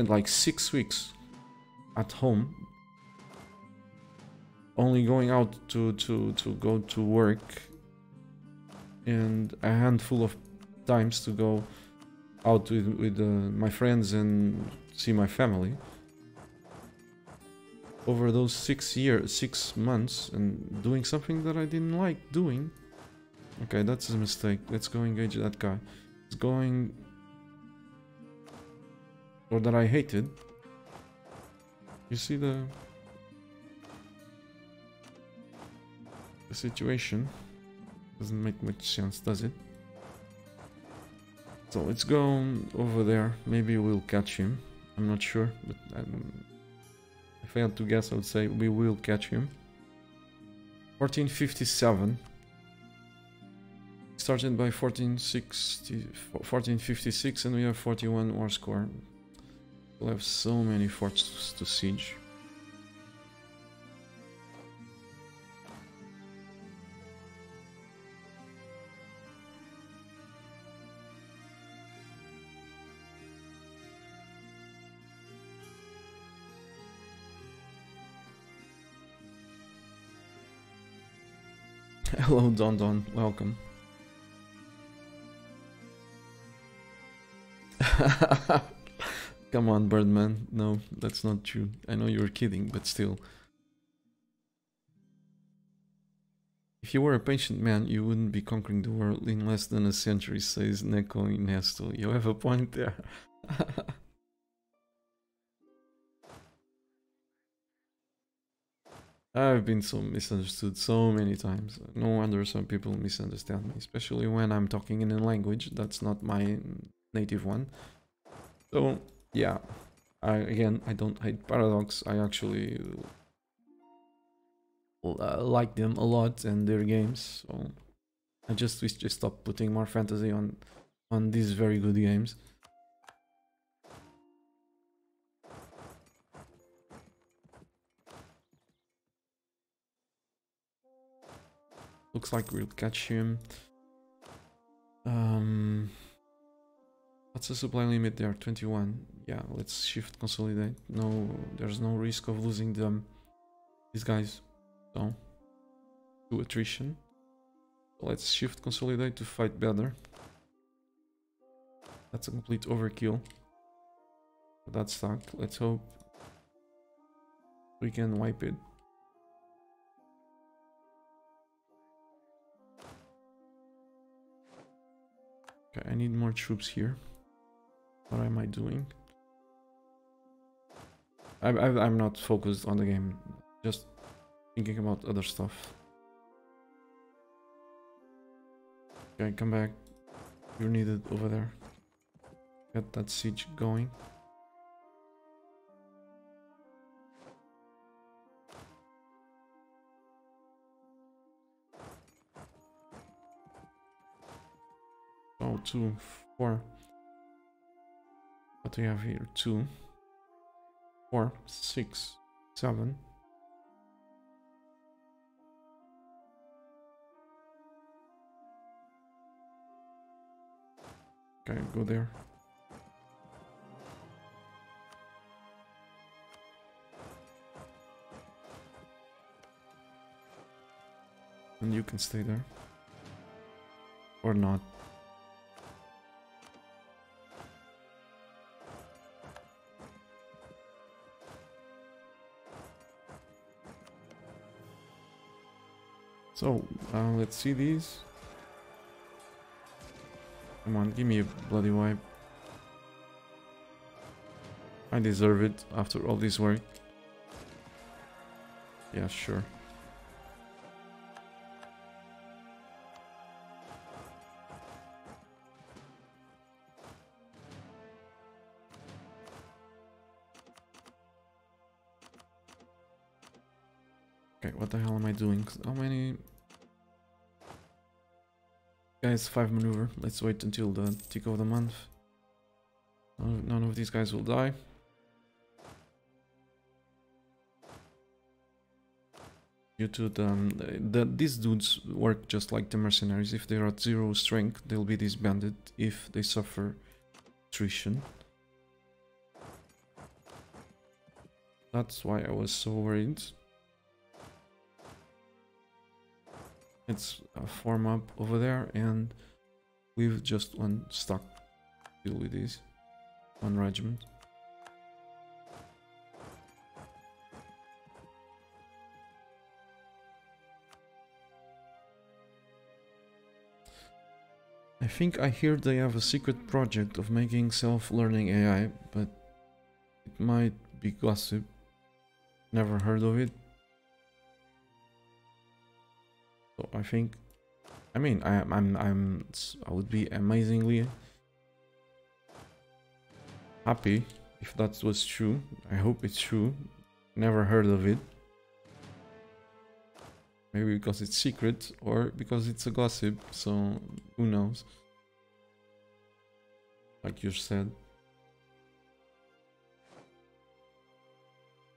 like 6 weeks at home, only going out to go to work, and a handful of times to go out with my friends and see my family. Over those 6 months, and doing something that I didn't like doing. Okay, that's a mistake. Let's go engage that guy. It's going... or that I hated. You see the situation? Doesn't make much sense, does it? So let's go over there. Maybe we'll catch him. I'm not sure, but if I had to guess, I would say we will catch him. 1457. Started by 1456 and we have 41 war score. We'll have so many forts to siege. Hello Don, welcome. Come on, Birdman. No, that's not true. I know you're kidding, but still. If you were a patient man, you wouldn't be conquering the world in less than a century, says Neko Inesto. You have a point there. I've been so misunderstood so many times. No wonder some people misunderstand me, especially when I'm talking in a language that's not my native one. So, yeah. Again, I don't hate Paradox. I actually like them a lot and their games. So I just wish they stopped putting more fantasy on these very good games. Looks like we'll catch him. What's the supply limit there? 21. Yeah, let's shift consolidate. No, there's no risk of losing them. These guys. So, to attrition. Let's shift consolidate to fight better. That's a complete overkill. That's stuck. Let's hope we can wipe it. Okay, I need more troops here. What am I doing? I'm not focused on the game, just thinking about other stuff. Okay, come back. You're needed over there. Get that siege going. Oh, 2, 4. What do we have here? 2, 4, 6, 7. Okay, go there. And you can stay there. Or not. So, let's see these. Come on, give me a bloody wipe. I deserve it after all this work. Yeah, sure. Okay, what the hell am I doing? How many... Guys, 5 maneuver. Let's wait until the tick of the month. None of these guys will die. Due to these dudes work just like the mercenaries. If they're at 0 strength, they'll be disbanded if they suffer attrition. That's why I was so worried. Let's form up over there, and we've just one stock. Deal with these. One regiment. I think I hear they have a secret project of making self-learning AI, but it might be gossip. Never heard of it. So I think, I mean, I would be amazingly happy if that was true. I hope it's true. Never heard of it. Maybe because it's secret or because it's a gossip, so who knows? Like you said.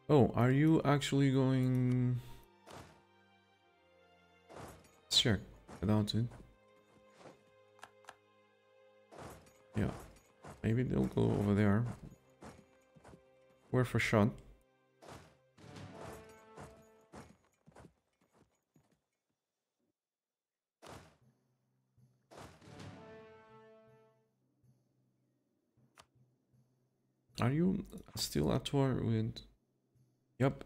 Oh, are you actually going... Let's check. I doubt it. Yeah. Maybe they'll go over there. Worth a shot. Are you still at war with... Yep.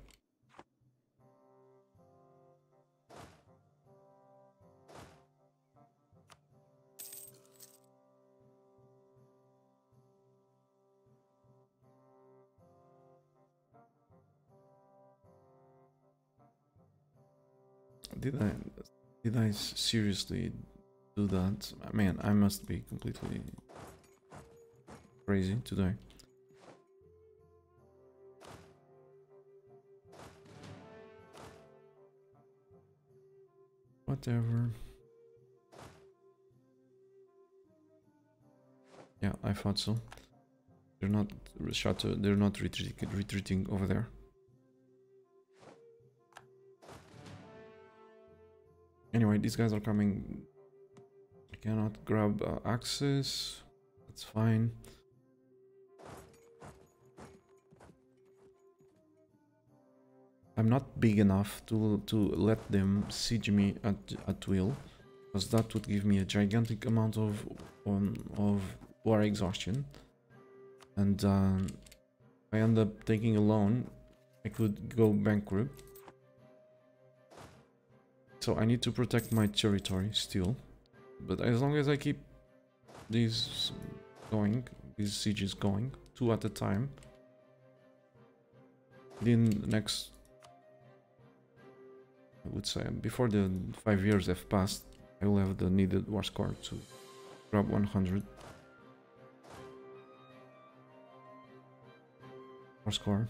Did I seriously do that? Man, I must be completely crazy today. Whatever. Yeah, I thought so. They're not they're not retreating over there. Anyway, these guys are coming. I cannot grab access. That's fine. I'm not big enough to let them siege me at will, because that would give me a gigantic amount of war exhaustion, and if I end up taking a loan, I could go bankrupt. So I need to protect my territory still, but as long as I keep these sieges going, 2 at a time, within the next, I would say, before the 5 years have passed, I will have the needed war score to grab 100 war score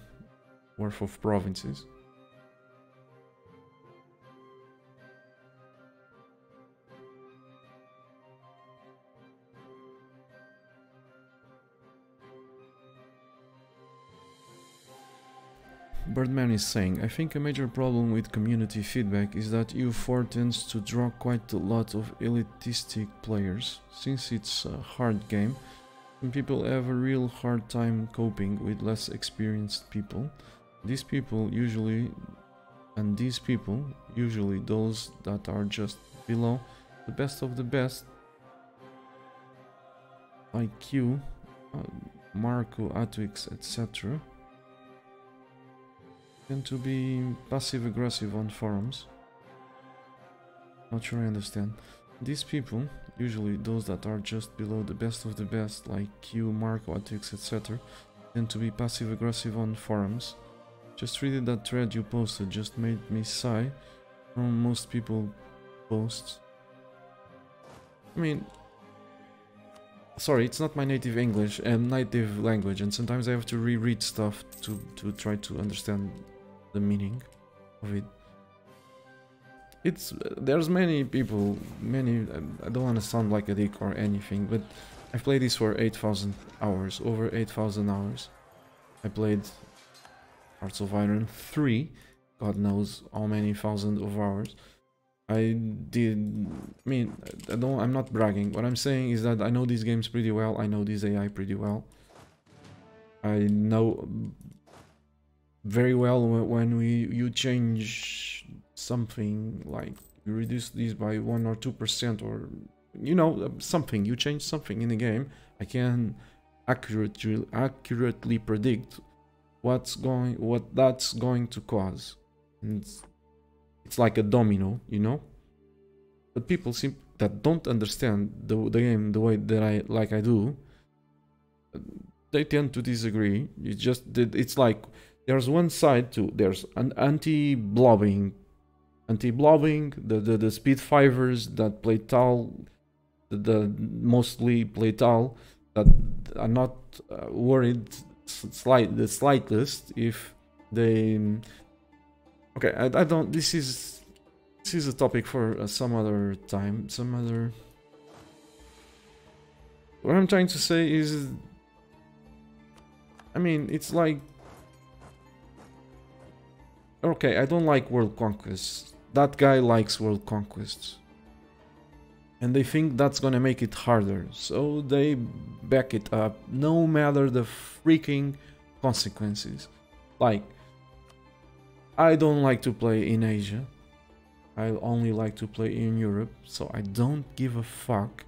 worth of provinces. Birdman is saying, I think a major problem with community feedback is that EU4 tends to draw quite a lot of elitistic players. Since it's a hard game, some people have a real hard time coping with less experienced people. These people usually those that are just below the best of the best, like you, Marco, Atwix, etc. tend to be passive-aggressive on forums. Not sure I understand. These people, usually those that are just below the best of the best, like Q, Marco, Atix, etc., tend to be passive-aggressive on forums. Just reading that thread you posted just made me sigh from most people posts. I mean, sorry, it's not my native English and native language, and sometimes I have to reread stuff to try to understand the meaning of it. There's many people, I don't want to sound like a dick or anything, but I've played this for 8,000 hours, over 8,000 hours. I played Hearts of Iron 3, God knows how many thousands of hours. I'm not bragging. What I'm saying is that I know these games pretty well, I know this AI pretty well. I know very well when you change something, like you reduce these by 1 or 2%, or you know, something, you change something in the game, I can accurately predict what that's going to cause. And it's like a domino, you know. But people that don't understand the game the way that I do, they tend to disagree. It's like there's one side too. There's an anti-blobbing, the speed fivers that play Tal, the mostly play Tal, that are not worried the slightest if they. Okay, I don't. This is a topic for some other time. What I'm trying to say is, I mean, it's like, okay, I don't like world conquests. That guy likes world conquests. And they think that's gonna make it harder. So they back it up, no matter the freaking consequences. Like, I don't like to play in Asia. I only like to play in Europe. So I don't give a fuck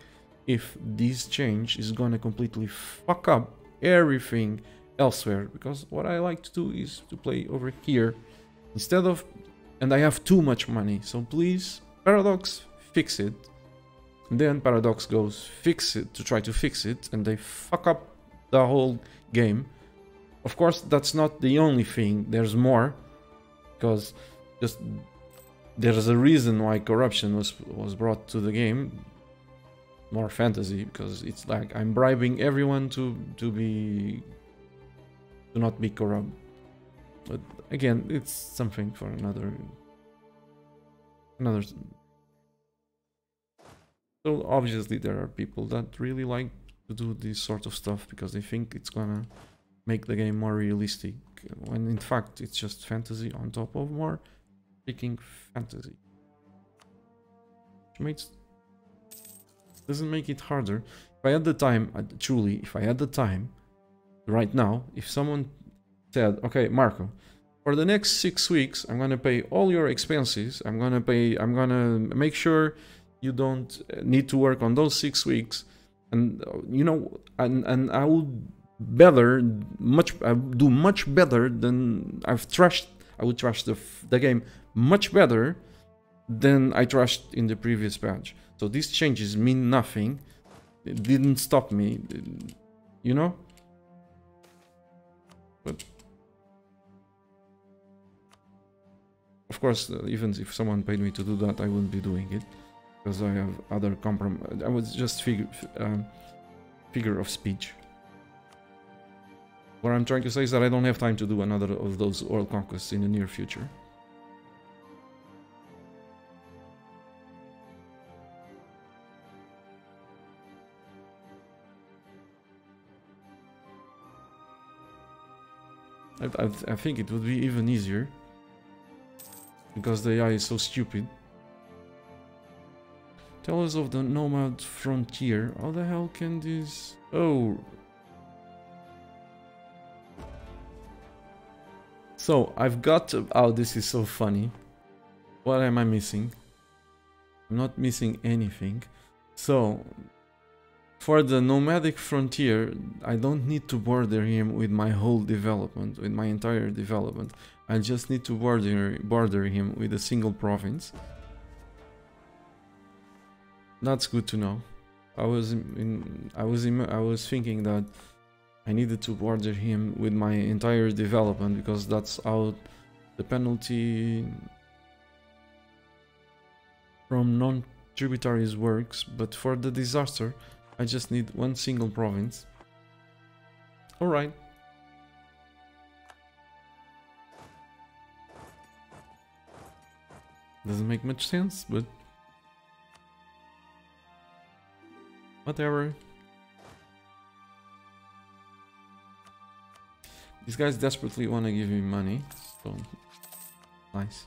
if this change is gonna completely fuck up everything elsewhere. Because what I like to do is to play over here. Instead of... And I have too much money. So please, Paradox, fix it. And then Paradox goes fix it to try to fix it. And they fuck up the whole game. Of course, that's not the only thing. There's more. Because just... There's a reason why corruption was brought to the game. More fantasy. Because it's like I'm bribing everyone to not be corrupt. But again, it's something for another. So obviously there are people that really like to do this sort of stuff because they think it's gonna make the game more realistic, when in fact it's just fantasy on top of more freaking fantasy. Which doesn't make it harder. If I had the time, truly, if I had the time right now, if someone said, okay, Marco, for the next 6 weeks, I'm gonna pay all your expenses. I'm gonna make sure you don't need to work on those 6 weeks, and you know, and I would do much better than I would trash the game much better than I trashed in the previous patch. So these changes mean nothing. It didn't stop me, you know. But course, even if someone paid me to do that, I wouldn't be doing it because I have other I was just figure of speech. What I'm trying to say is that I don't have time to do another of those world conquests in the near future. I think it would be even easier because the AI is so stupid. Tell us of the nomad frontier. How the hell can this... Oh. So, I've got... Oh, this is so funny. What am I missing? I'm not missing anything. So, for the nomadic frontier, I don't need to border him with my whole development, with my entire development. I just need to border him with a single province. That's good to know. I was thinking that I needed to border him with my entire development because that's how the penalty from non-tributaries works, but for the disaster I just need one single province. Alright. Doesn't make much sense, but whatever. These guys desperately want to give me money, so nice.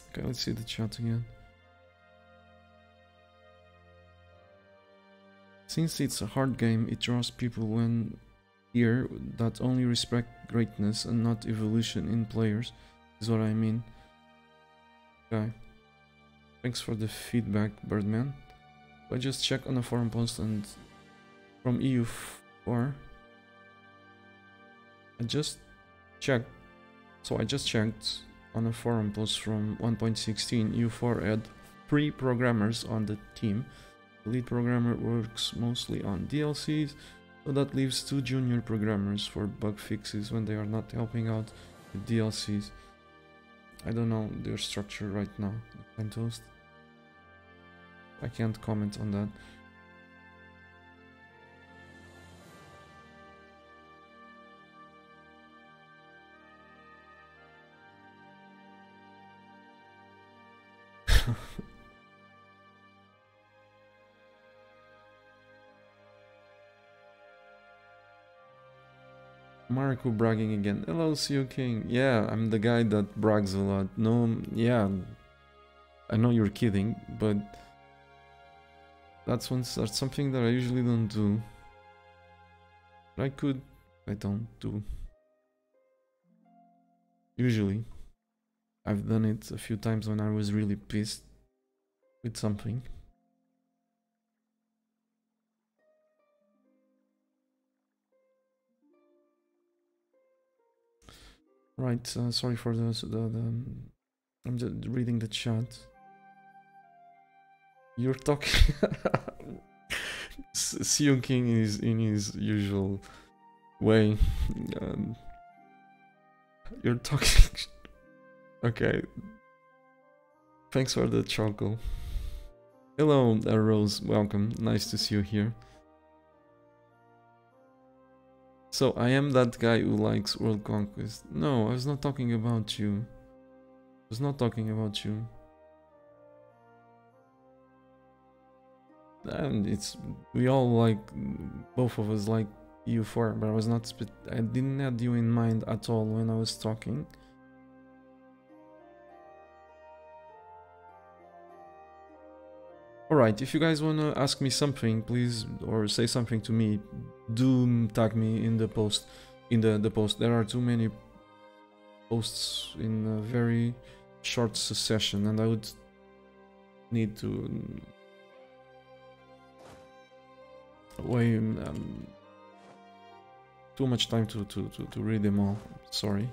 Okay, let's see the chat again. Since it's a hard game, it draws people when here that only respect greatness and not evolution in players, is what I mean. Okay. Thanks for the feedback, Birdman. I just checked on a forum post and from EU4. I just checked on a forum post from 1.16. EU4 had 3 programmers on the team. The lead programmer works mostly on DLCs, so that leaves 2 junior programmers for bug fixes when they are not helping out with DLCs. I don't know their structure right now. Toast. I can't comment on that. Marco bragging again. Hello, Seo King. Yeah, I'm the guy that brags a lot. No, yeah, I know you're kidding, but that's something that I usually don't do. I don't do. Usually. I've done it a few times when I was really pissed with something. Right, sorry for the I'm just reading the chat. You're talking... Seo King is in his usual way. You're talking... Okay. Thanks for the chuckle. Hello, Rose. Welcome. Nice to see you here. So, I am that guy who likes world conquest. No, I was not talking about you. I was not talking about you. And we all like, both of us like EU4, but I didn't have you in mind at all when I was talking. Alright, if you guys wanna ask me something, please, or say something to me, do tag me in the post. The post. There are too many posts in a very short succession, and I would need to too much time to read them all. Sorry.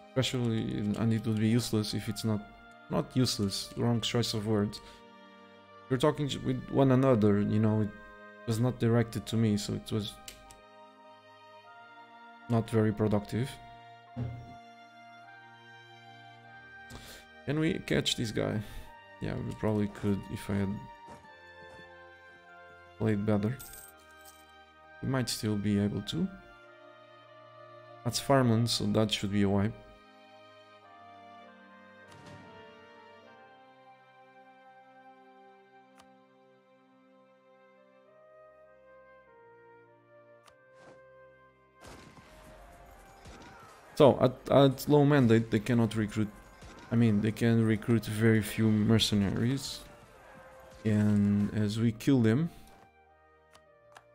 Especially, and it would be useless if it's not useless, wrong choice of words. You're talking with one another, you know, was not directed to me, so it was not very productive. Can we catch this guy? Yeah, we probably could if I had played better. We might still be able to. That's farmland, so that should be a wipe. So, at low mandate, they cannot recruit. I mean, they can recruit very few mercenaries. And as we kill them,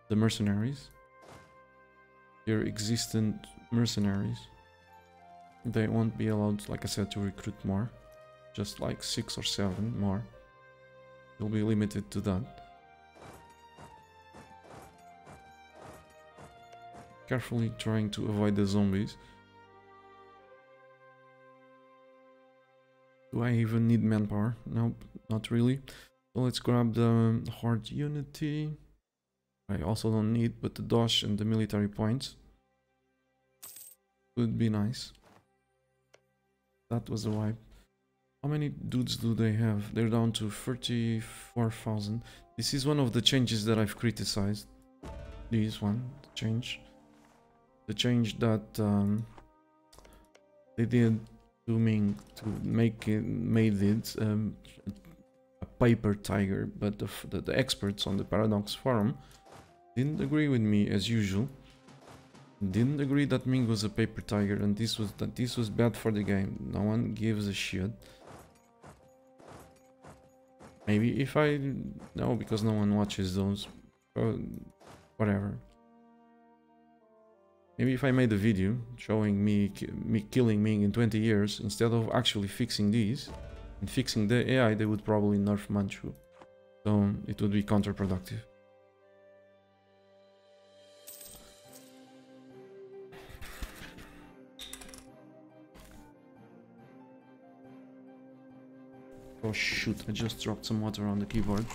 the mercenaries, their existent mercenaries, they won't be allowed, like I said, to recruit more. Just like 6 or 7 more. They'll be limited to that. Carefully trying to avoid the zombies. Do I even need manpower? Nope, not really. So let's grab the Horde Unity. I also don't need, but the Dosh and the military points would be nice. That was a wipe. How many dudes do they have? They're down to 34,000. This is one of the changes that I've criticized. This one, the change. The change that they did to Ming to made it a paper tiger, but the experts on the Paradox forum didn't agree with me as usual. Didn't agree that Ming was a paper tiger, and this was bad for the game. No one gives a shit. Maybe if I no, because no one watches those. Whatever. Maybe if I made a video showing me killing Ming in 20 years, instead of actually fixing these and fixing the AI, they would probably nerf Manchu. So it would be counterproductive. Oh shoot, I just dropped some water on the keyboard.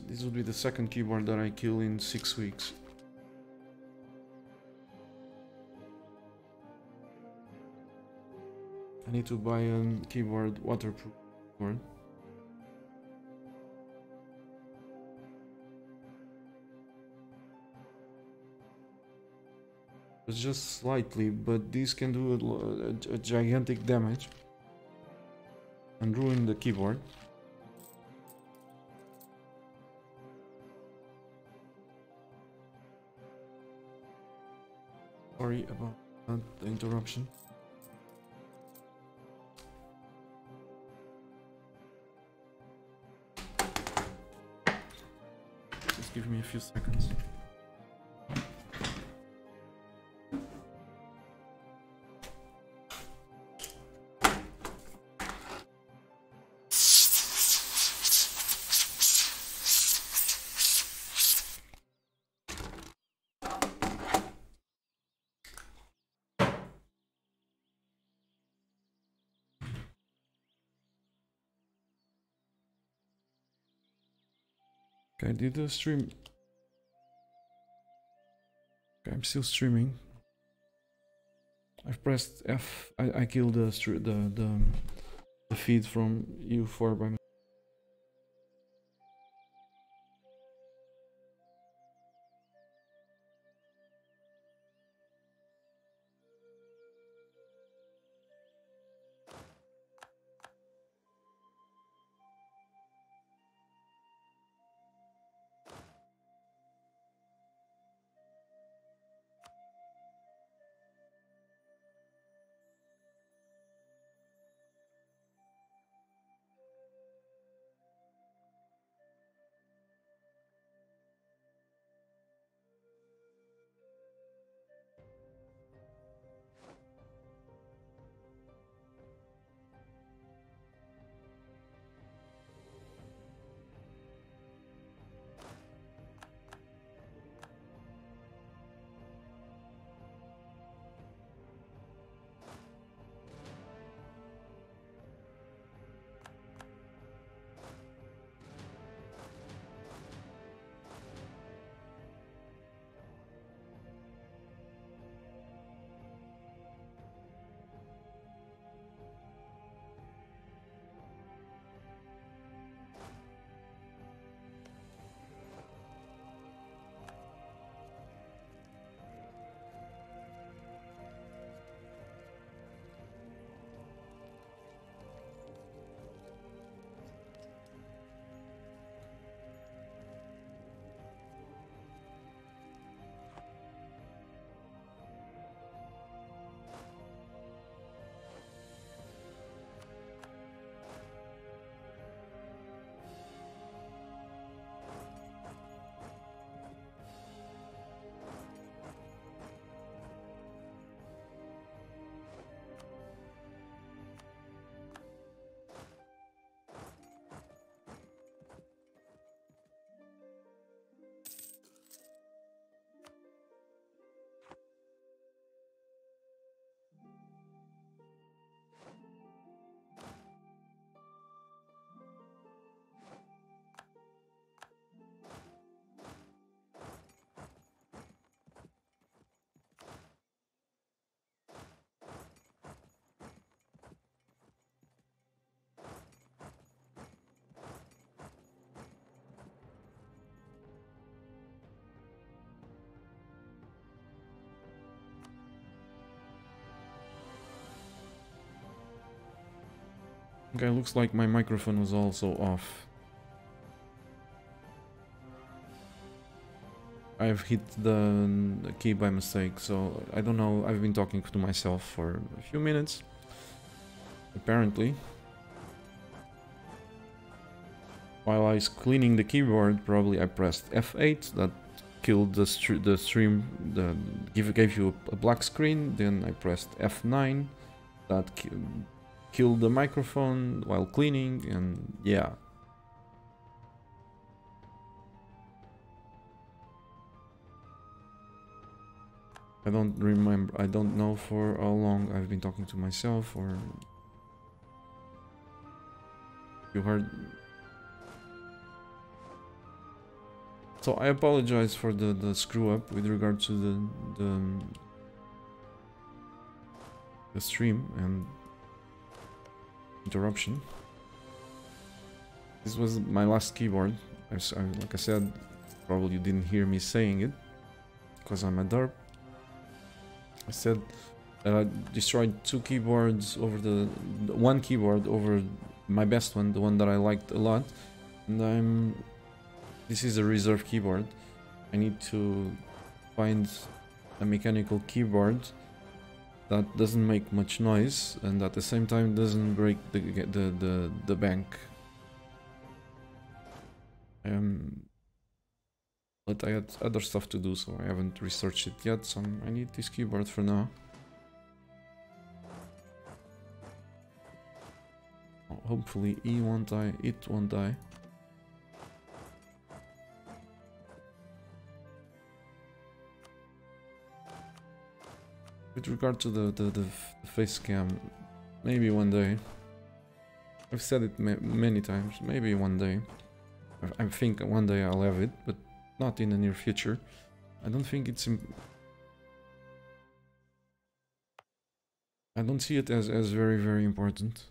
This would be the second keyboard that I kill in 6 weeks. I need to buy a keyboard, waterproof keyboard. It's just slightly, but these can do a gigantic damage and ruin the keyboard. Sorry about the interruption. Just give me a few seconds. Okay, I did the stream. Okay, I'm still streaming. I've pressed F. I killed the feed from U4 by mistake. Okay, looks like my microphone was also off. I've hit the key by mistake, so I don't know. I've been talking to myself for a few minutes, apparently. While I was cleaning the keyboard, probably I pressed F8, that killed the stream, gave you a black screen. Then I pressed F9, that killed the microphone while cleaning, and yeah. I don't remember, I don't know for how long I've been talking to myself, or you heard. So I apologize for the screw up with regard to the stream and interruption. This was my last keyboard. Like I said, probably you didn't hear me saying it because I'm a derp. I said that I destroyed two keyboards over one keyboard over my best one, the one that I liked a lot, and this is a reserve keyboard. I need to find a mechanical keyboard that doesn't make much noise and at the same time doesn't break the bank. But I had other stuff to do, so I haven't researched it yet, so I need this keyboard for now. Hopefully it won't die. With regard to the face cam, maybe one day. I've said it many times, maybe one day. I think one day I'll have it, but not in the near future. I don't think it's... I don't see it as very, very important.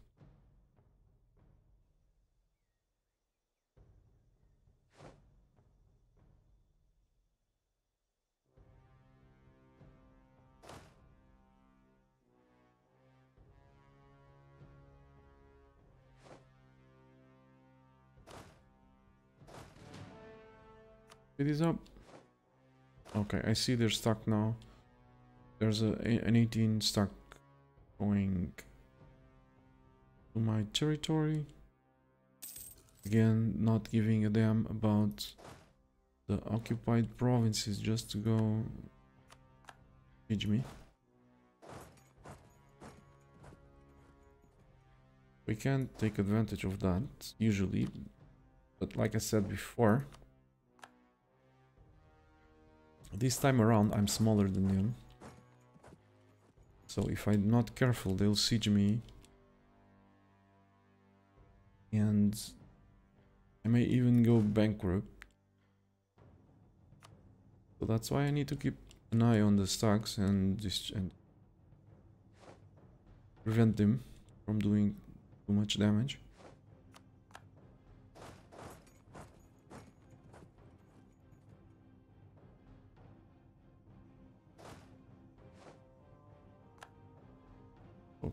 It is up. Okay, I see they're stuck now. There's an 18 stuck going to my territory. Again, not giving a damn about the occupied provinces just to go siege me. We can't take advantage of that usually, but like I said before, this time around I'm smaller than them. So if I'm not careful, they'll siege me. And I may even go bankrupt. So that's why I need to keep an eye on the stocks and prevent them from doing too much damage.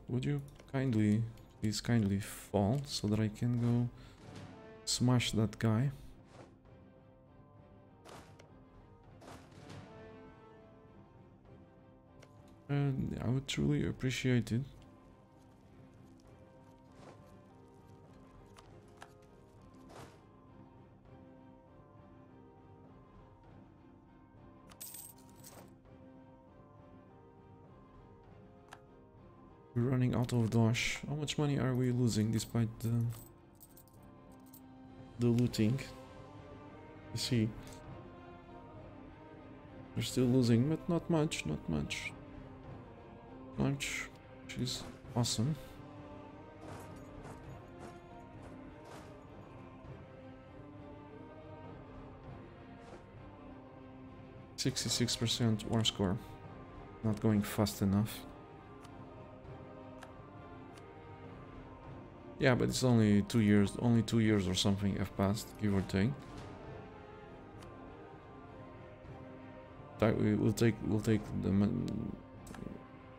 Would you please kindly fall so that I can go smash that guy? And I would truly appreciate it. We're running out of dosh. How much money are we losing despite the looting? You see, we're still losing, but not much, which is awesome. %66% war score. Not going fast enough. Yeah, but it's only 2 years, or something have passed, give or take. We'll take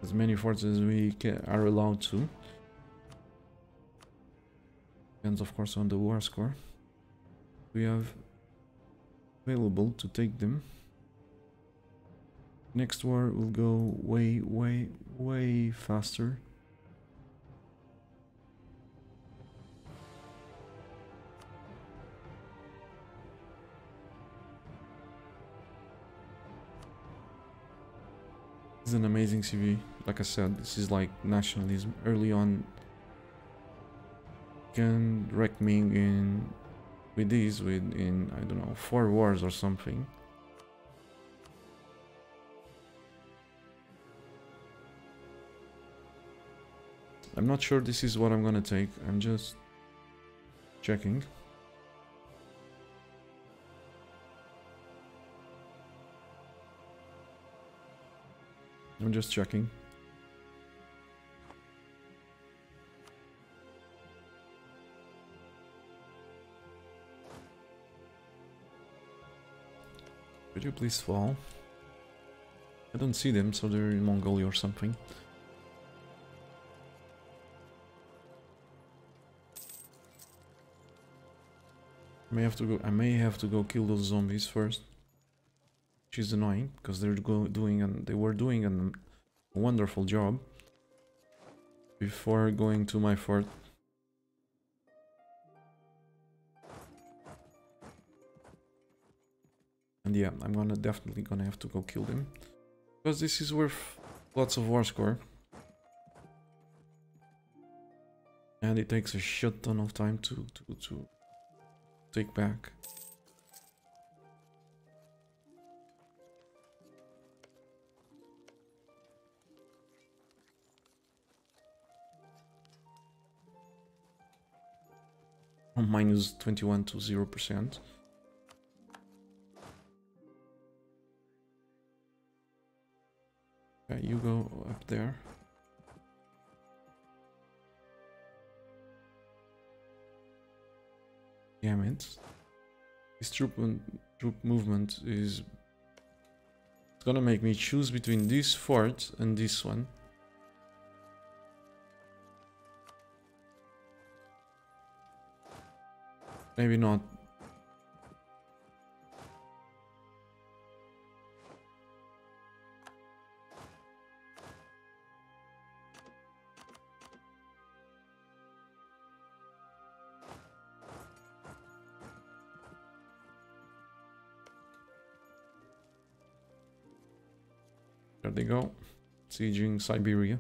as many forts as we are allowed to. Depends, of course, on the war score we have available to take them. Next war will go way, way, way faster. This is an amazing CV. Like I said, this is like nationalism. Early on, can wreck Ming in I don't know, 4 wars or something. I'm not sure this is what I'm gonna take. I'm just checking. I'm just checking. Could you please fall? I don't see them, so they're in Mongolia or something. I may have to go kill those zombies first. Which is annoying, because they were doing a wonderful job before going to my fort. And yeah, I'm definitely gonna have to go kill them, because this is worth lots of war score. And it takes a shit ton of time to take back. From minus 21 to 0%. Okay, you go up there. Damn it. This troop movement is... It's gonna make me choose between this fort and this one. Maybe not. There they go. Sieging Siberia.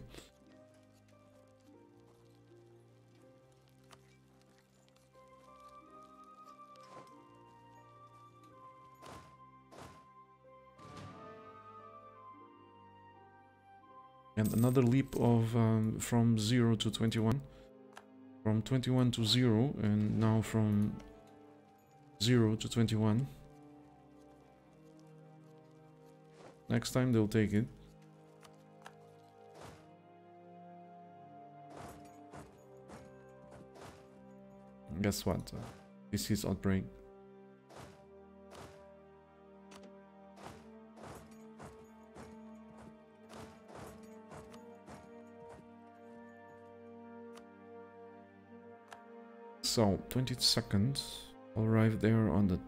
And another leap of from 0 to 21. From 21 to 0, and now from 0 to 21. Next time they'll take it. Guess what? This is outbreak. So, 22nd, I'll arrive there on the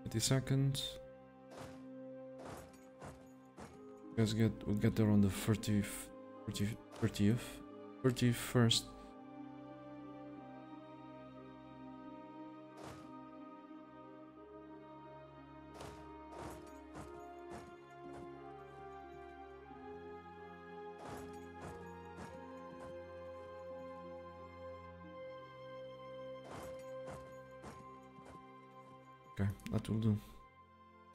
22nd. We'll get there on the 31st. Okay, that will do.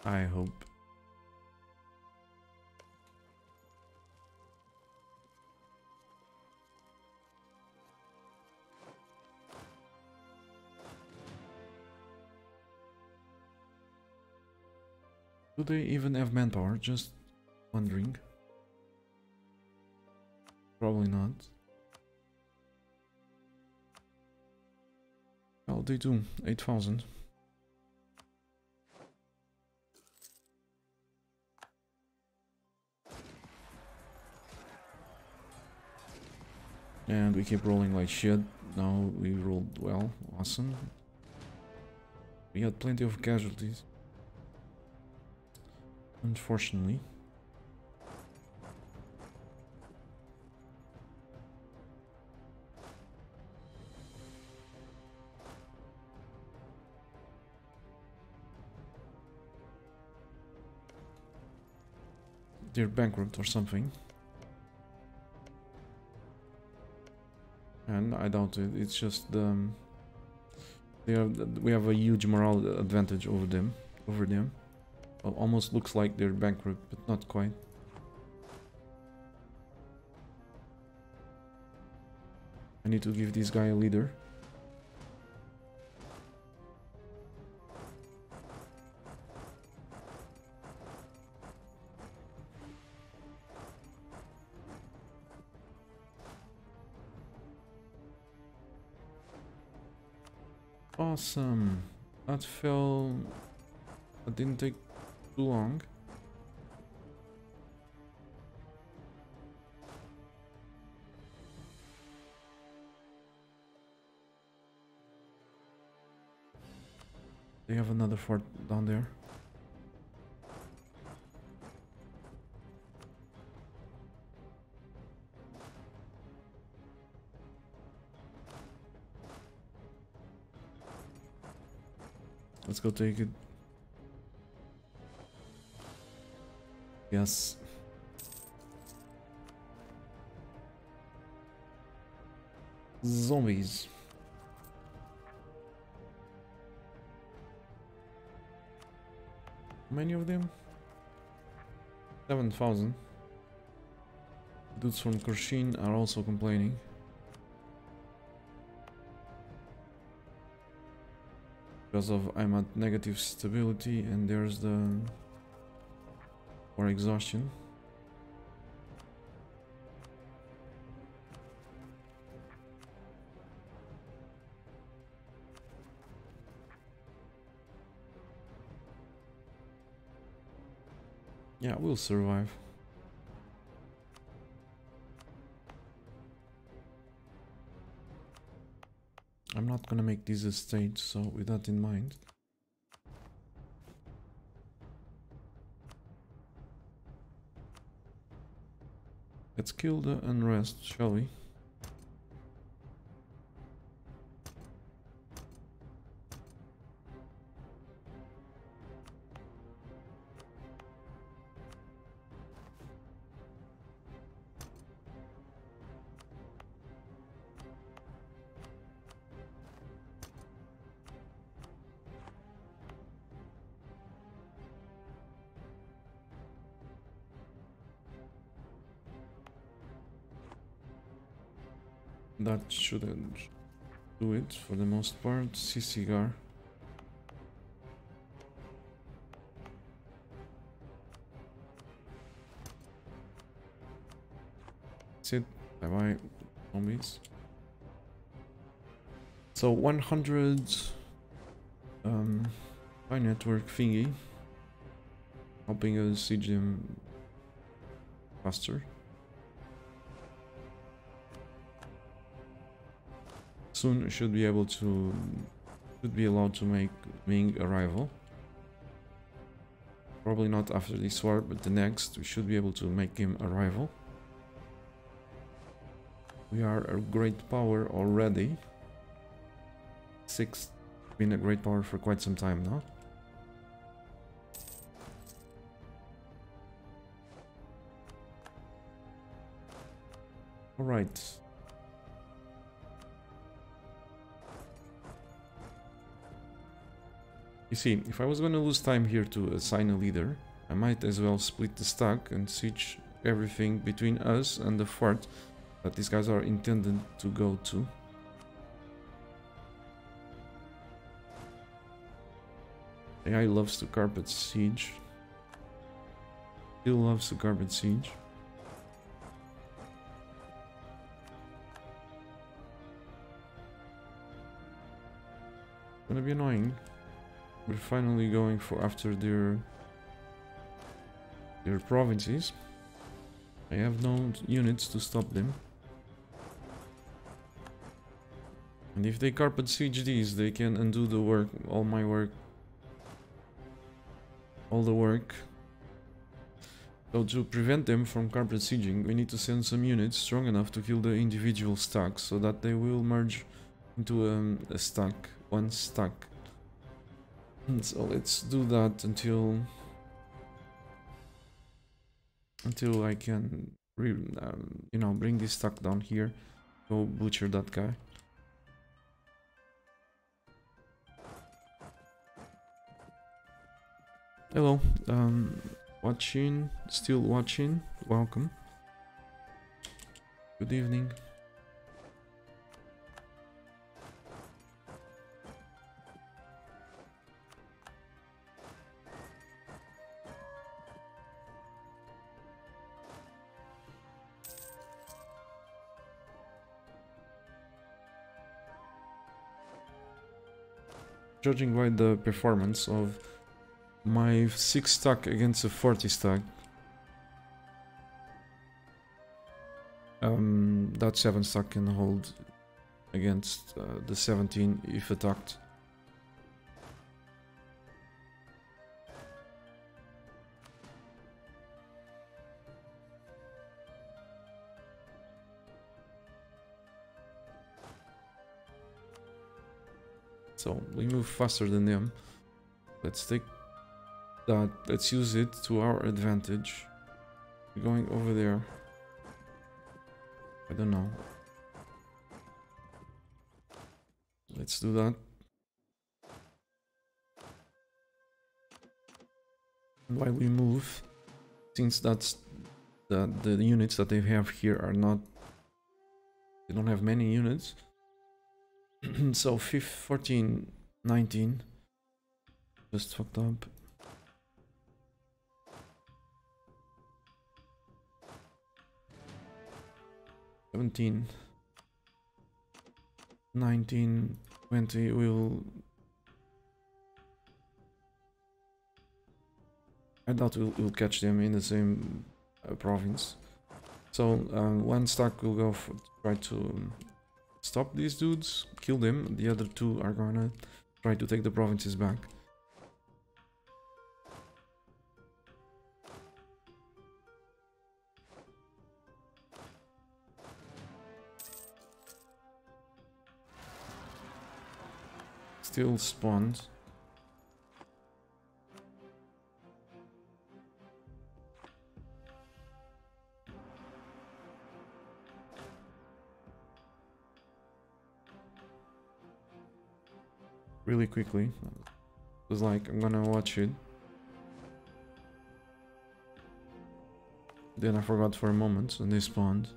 I hope. Do they even have manpower? Just wondering. Probably not. Well, they do. 8,000. And we keep rolling like shit. Now we rolled well. Awesome. We had plenty of casualties. Unfortunately. They're bankrupt or something. And I doubt it. It's just we have a huge morale advantage over them. Almost looks like they're bankrupt, but not quite. I need to give this guy a leader. Awesome. That fell... That didn't take too long. They have another fort down there. Let's go take it. Yes. Zombies. How many of them? 7,000. Dudes from Korshin are also complaining. Because of I'm at negative stability and there's the or exhaustion. Yeah, we'll survive. I'm not gonna make this a stage, so with that in mind. Let's kill the unrest, shall we? That shouldn't do it for the most part. Cigar. That's it. Bye bye, zombies. So 100 high network thingy, helping us siege them faster. Soon we should be allowed to make Ming a rival. Probably not after this war, but the next we should be able to make him a rival. We are a great power already. 6 been a great power for quite some time now. All right. You see, if I was going to lose time here to assign a leader, I might as well split the stack and siege everything between us and the fort that these guys are intended to go to. AI loves to carpet siege. Still loves to carpet siege. Gonna be annoying. We're finally going for after their provinces. I have no units to stop them. And if they carpet siege these, they can undo the work, all my work. All the work. So to prevent them from carpet sieging, we need to send some units strong enough to kill the individual stacks so that they will merge into a stack, one stack. So let's do that until I can, you know, bring this stack down here. Go butcher that guy. Hello, watching, still watching, welcome. Good evening. Judging by the performance of my 6 stack against a 40 stack, that 7 stack can hold against the 17 if attacked. So we move faster than them. Let's take that, let's use it to our advantage. We're going over there. I don't know. Let's do that. And while we move, since that's the units that they have here are not, they don't have many units. So 14, 19, just fucked up. 17, 19, 20 will... I doubt we'll catch them in the same province. So one stack will go for try to stop these dudes, kill them. The other two are gonna try to take the provinces back. Still spawned. Really quickly. It was like, I'm gonna watch it. Then I forgot for a moment and they spawned.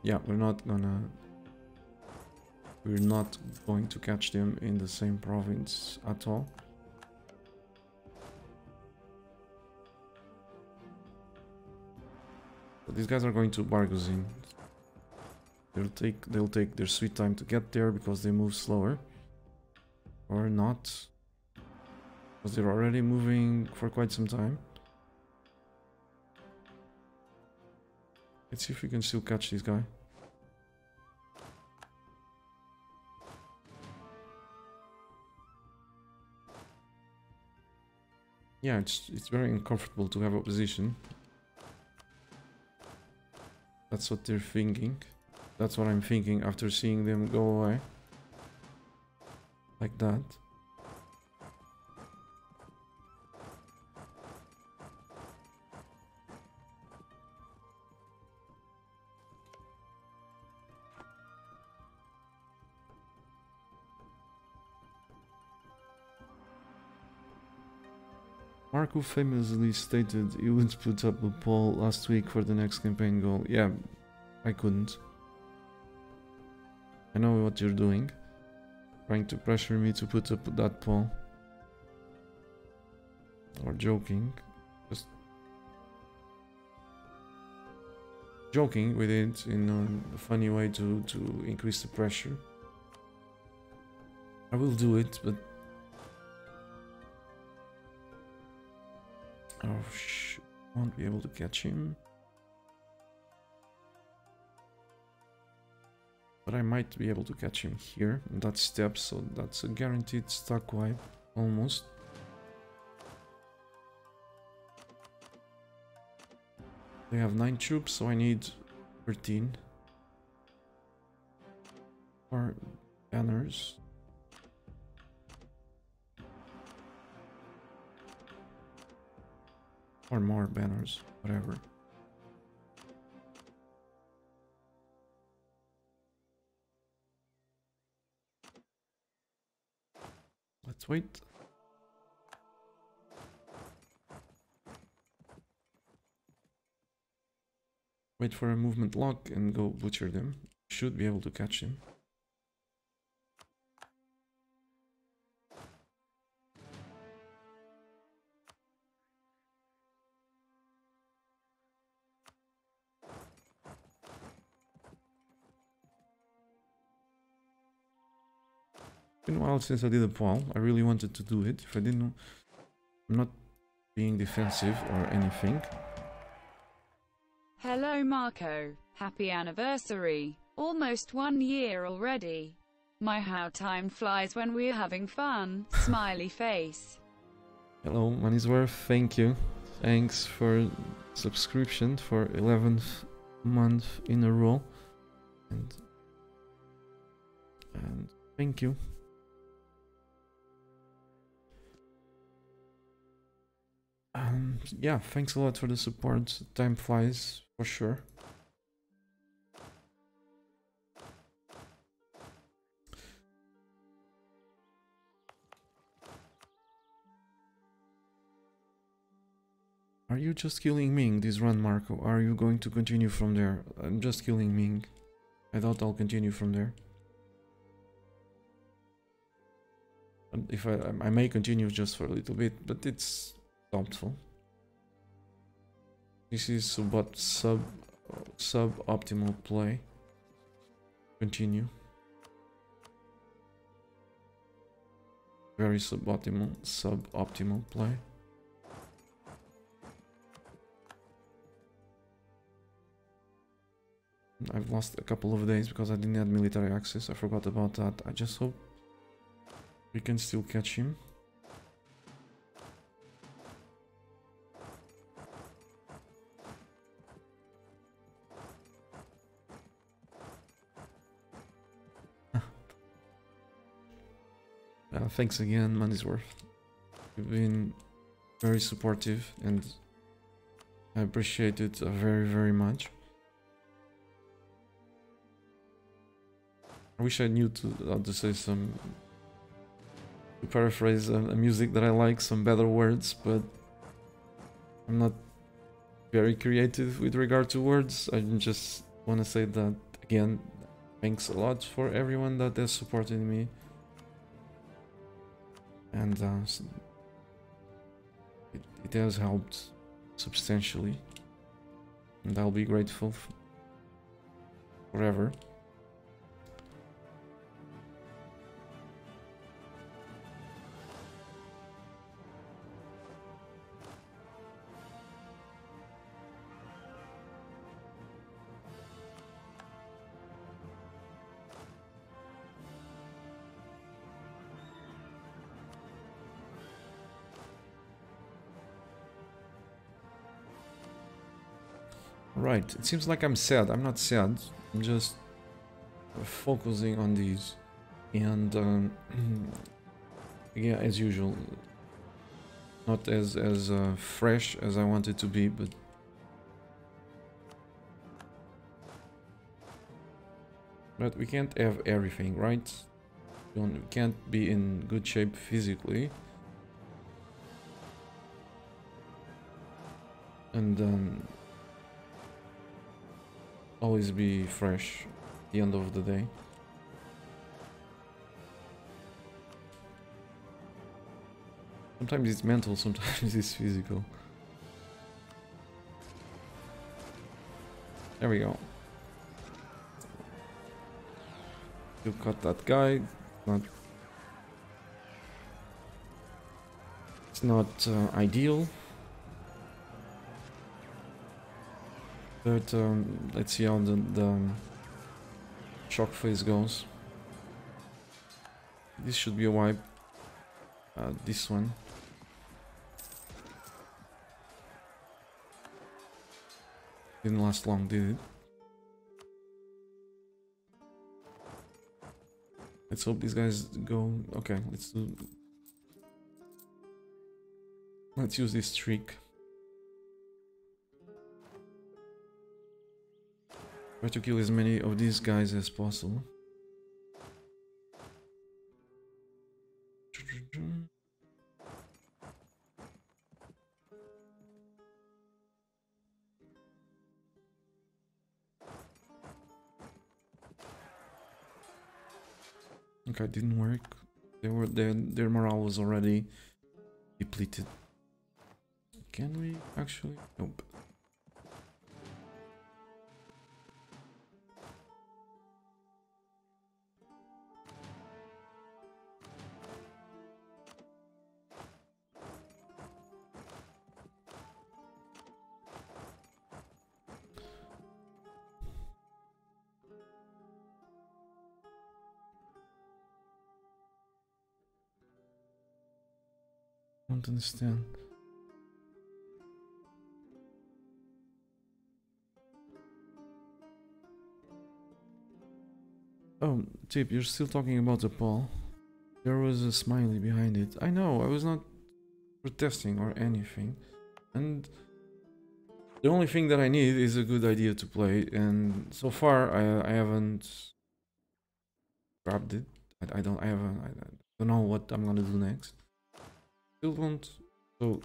Yeah, we're not going to catch them in the same province at all. But these guys are going to Barguzin. They'll take their sweet time to get there because they move slower. Or not. Because they're already moving for quite some time. Let's see if we can still catch this guy. Yeah, it's very uncomfortable to have opposition. That's what they're thinking. That's what I'm thinking after seeing them go away. Like that. Marco famously stated he would put up a poll last week for the next campaign goal. Yeah, I couldn't. I know what you're doing. Trying to pressure me to put up that poll. Or joking. Just joking with it in a funny way to increase the pressure. I will do it, but won't be able to catch him. But I might be able to catch him here in that step, so that's a guaranteed stack wipe, almost. They have 9 troops, so I need 13. Or banners. Or more banners, whatever. Let's wait. Wait for a movement lock and go butcher them. Should be able to catch him. It's been a while since I did a poll. I really wanted to do it. If I didn't, I'm not being defensive or anything. Hello Marco, happy anniversary. Almost 1 year already. My how time flies when we're having fun. Smiley face. Hello Money's thank you. Thanks for subscription for 11th month in a row. And thank you. Yeah, thanks a lot for the support. Time flies, for sure. Are you just killing Ming this run, Marco? Are you going to continue from there? I'm just killing Ming. I thought I'll continue from there. And if I may continue just for a little bit, but it's doubtful. This is sub-optimal play. Continue. Very sub-optimal play. I've lost a couple of days because I didn't have military access. I forgot about that. I just hope we can still catch him. Thanks again, Money's worth. You've been very supportive and I appreciate it very, very much. I wish I knew how to say to paraphrase a music that I like, some better words, but I'm not very creative with regard to words. I just want to say that, again, thanks a lot for everyone that has supported me. And it has helped substantially. And I'll be grateful forever. Right, it seems like I'm sad. I'm not sad. I'm just focusing on these. And yeah, as usual, not as fresh as I want it to be, but we can't have everything, right? We can't be in good shape physically and always be fresh at the end of the day. Sometimes it's mental, sometimes it's physical. There we go. You cut that guy. Not. It's not ideal. But let's see how the shock phase goes. This should be a wipe. This one. Didn't last long, did it? Let's hope these guys go. Okay, let's use this trick. Try to kill as many of these guys as possible. Okay, didn't work. Their morale was already depleted. Can we actually? Nope. Don't understand. Oh, Tip, you're still talking about the poll. There was a smiley behind it. I know, I was not protesting or anything. And the only thing that I need is a good idea to play. And so far, I haven't grabbed it. I don't know what I'm gonna do next. Still don't. So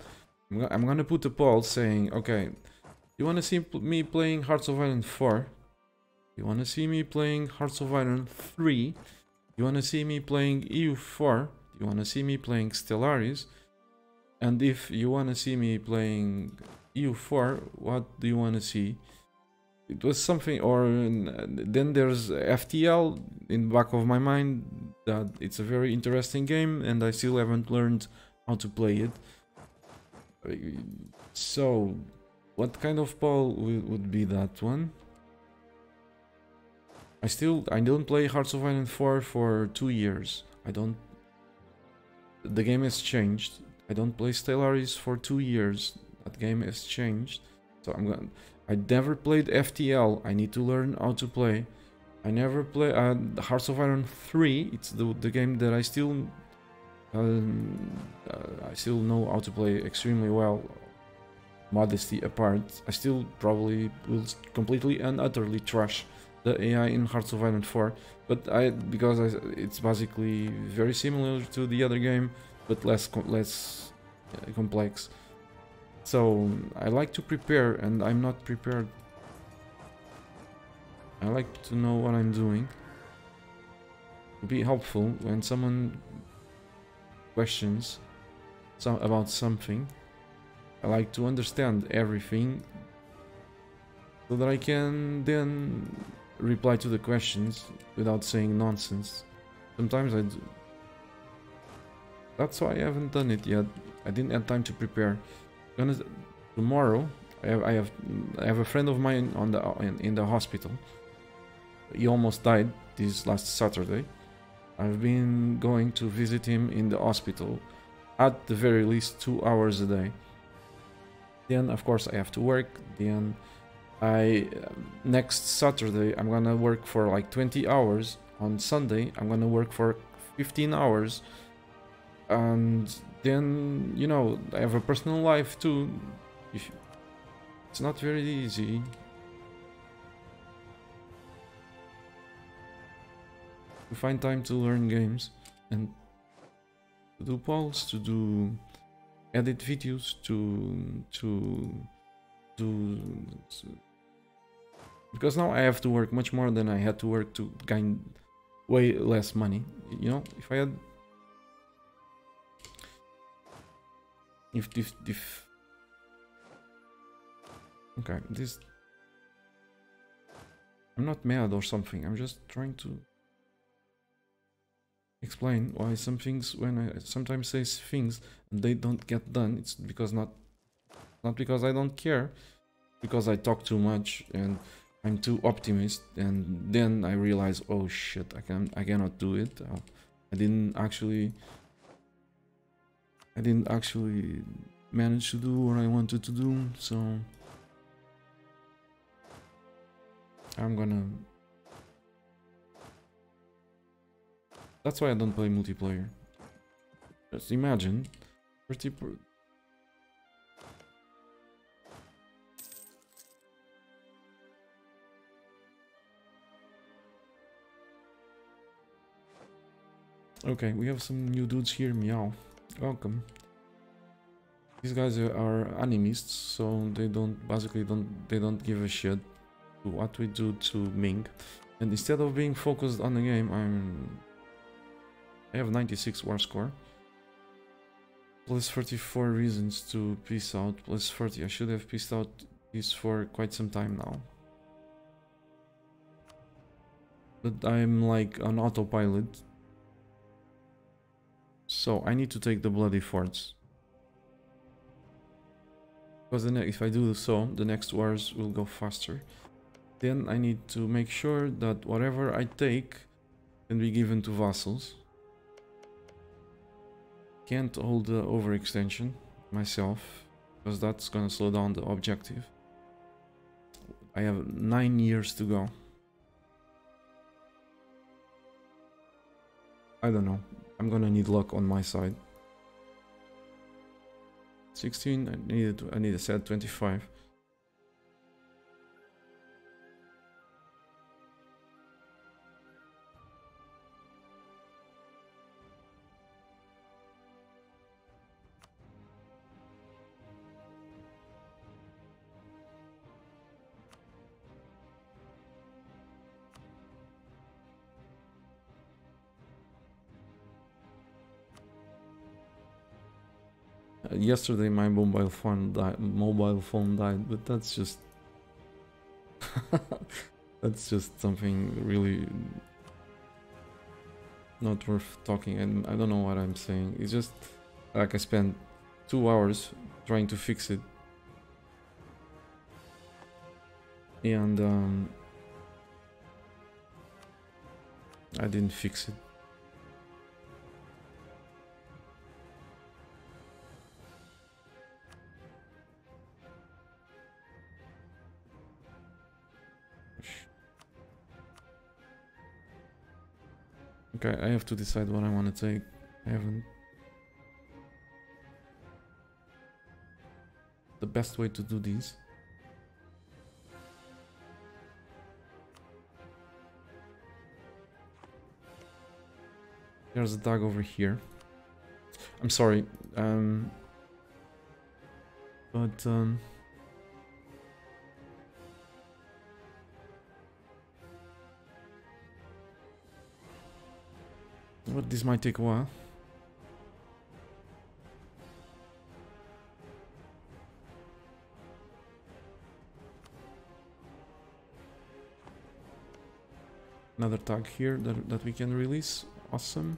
I'm gonna put a poll saying, okay, you wanna see me playing Hearts of Iron 4? You wanna see me playing Hearts of Iron 3? You wanna see me playing EU4? You wanna see me playing Stellaris? And if you wanna see me playing EU4, what do you wanna see? It was something, or then there's FTL in the back of my mind that it's a very interesting game and I still haven't learned how to play it. So, what kind of poll would be that one? I don't play Hearts of Iron 4 for 2 years. The game has changed. I don't play Stellaris for 2 years. That game has changed. So I never played FTL. I need to learn how to play. I never play Hearts of Iron 3. It's the game that I still know how to play extremely well. Modesty apart, I still probably will completely and utterly trash the AI in Hearts of Iron 4, but it's basically very similar to the other game, but less complex. So I like to prepare, and I'm not prepared. I like to know what I'm doing. It would be helpful when someone questions about something. I like to understand everything so that I can then reply to the questions without saying nonsense. Sometimes I do. That's why I haven't done it yet. I didn't have time to prepare. Tomorrow, I have a friend of mine in the hospital. He almost died this last Saturday. I've been going to visit him in the hospital at the very least 2 hours a day. Then of course I have to work. Then next Saturday I'm gonna work for like 20 hours. On Sunday I'm gonna work for 15 hours. And then, you know, I have a personal life too. It's not very easy. To find time to learn games and to do polls, to do edit videos, because now I have to work much more than I had to work to gain way less money. You know, if I had okay, this I'm not mad or something. I'm just trying to explain why some things, when I sometimes say things and they don't get done, it's because not because I don't care, because I talk too much and I'm too optimist, and then I realize, oh shit, I cannot do it. I didn't actually manage to do what I wanted to do, so I'm gonna. That's why I don't play multiplayer. Just imagine, 30. Okay, we have some new dudes here. Meow, welcome. These guys are animists, so they don't give a shit to what we do to Ming. And instead of being focused on the game, I have 96 war score. Plus 34 reasons to peace out. Plus 30. I should have peaced out this for quite some time now. But I'm like on autopilot. So I need to take the bloody forts. Because if I do so, the next wars will go faster. Then I need to make sure that whatever I take can be given to vassals. Can't hold the overextension myself, because that's gonna slow down the objective. I have 9 years to go. I don't know. I'm gonna need luck on my side. 16. I need a set 25. Yesterday my mobile phone died, but that's just that's just something really not worth talking, and I don't know what I'm saying. It's just like I spent 2 hours trying to fix it, and I didn't fix it. Okay, I have to decide what I want to take. I haven't. The best way to do these. There's a dog over here. I'm sorry. But this might take a while. Another tag here that we can release. Awesome.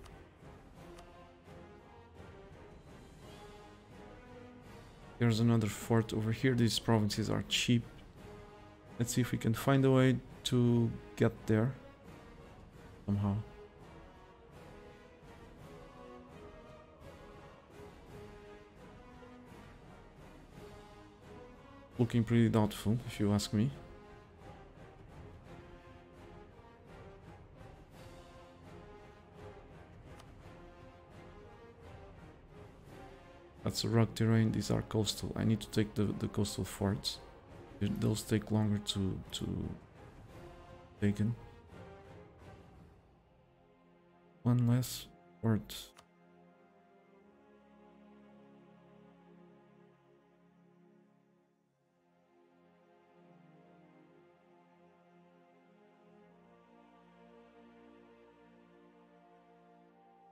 There's another fort over here. These provinces are cheap. Let's see if we can find a way to get there somehow. Looking pretty doubtful, if you ask me. That's a rock terrain. These are coastal. I need to take the coastal forts. Those take longer to taken. One less fort.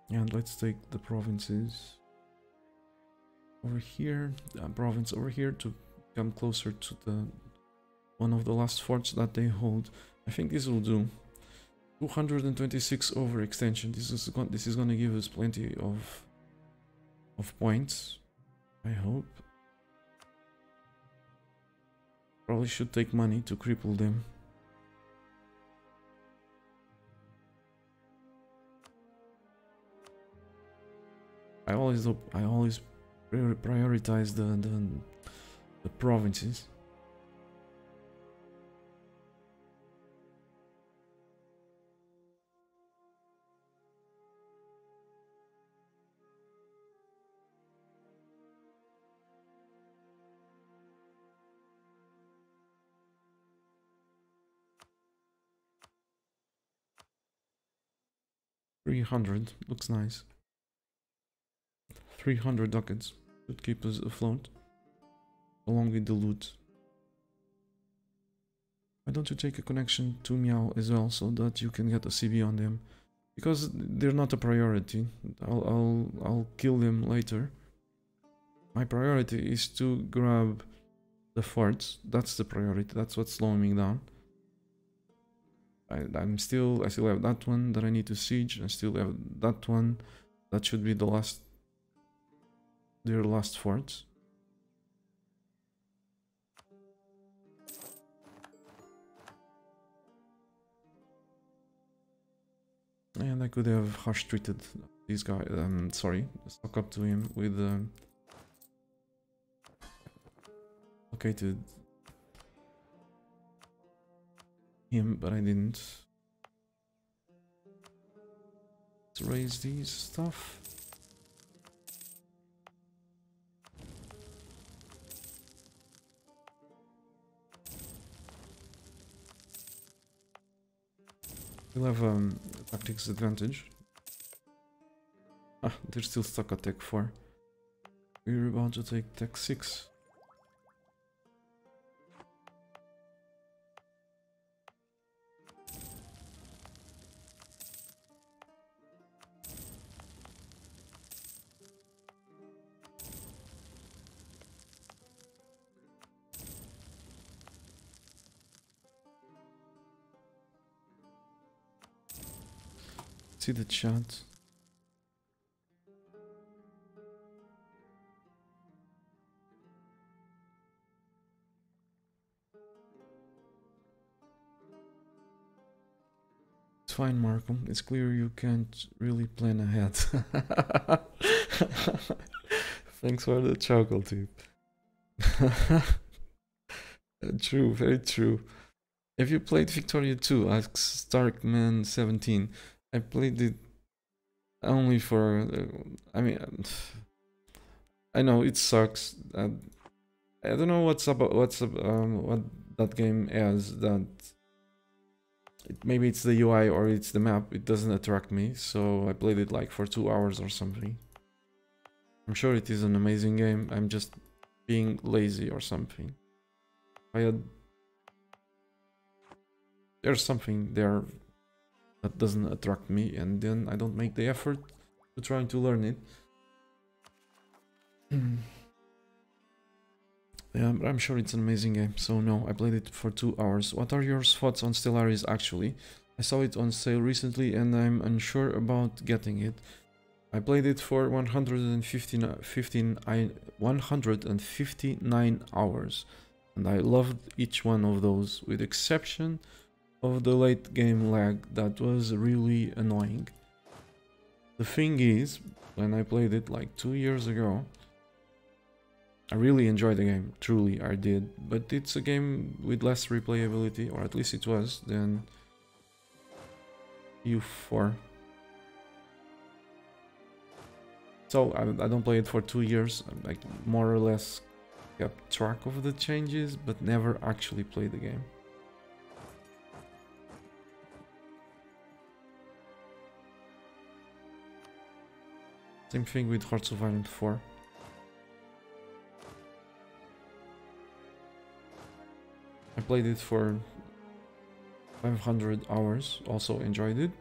And let's take the provinces over here, province over here, to come closer to the one of the last forts that they hold. I think this will do. 226 overextension. This is gonna give us plenty of points, I hope. Probably should take money to cripple them. I always prioritize the provinces. $300 looks nice. 300 ducats should keep us afloat, along with the loot. Why don't you take a connection to Meow as well, so that you can get a CB on them? Because they're not a priority. I'll kill them later. My priority is to grab the forts. That's the priority. That's what's slowing me down. I still have that one that I need to siege. I still have that one. That should be their last forts. And I could have harsh treated this guy. Sorry, stuck up to him with located him, but I didn't. Let's raise these stuff. We'll have tactics advantage. Ah, they're still stuck at tech 4. We're about to take tech 6. See the chat. It's fine, Markham. It's clear you can't really plan ahead. Thanks for the chuckle, tip. True, very true. Have you played Victoria 2? Asks Starkman17. I played it only for. I mean, I know it sucks. I don't know what that game has. That maybe it's the UI or it's the map. It doesn't attract me, so I played it like for 2 hours or something. I'm sure it is an amazing game. I'm just being lazy or something. There's something there that doesn't attract me, and then I don't make the effort to trying to learn it. Yeah, but I'm sure it's an amazing game, so no, I played it for 2 hours. What are your thoughts on Stellaris actually? I saw it on sale recently and I'm unsure about getting it. I played it for 159 hours, and I loved each one of those, with exception of the late game lag that was really annoying. The thing is, when I played it like 2 years ago, I really enjoyed the game, truly I did, but it's a game with less replayability, or at least it was, than U4. So I don't play it for 2 years, I like more or less kept track of the changes, but never actually played the game. Same thing with Hearts of Iron 4. I played it for 500 hours, also enjoyed it.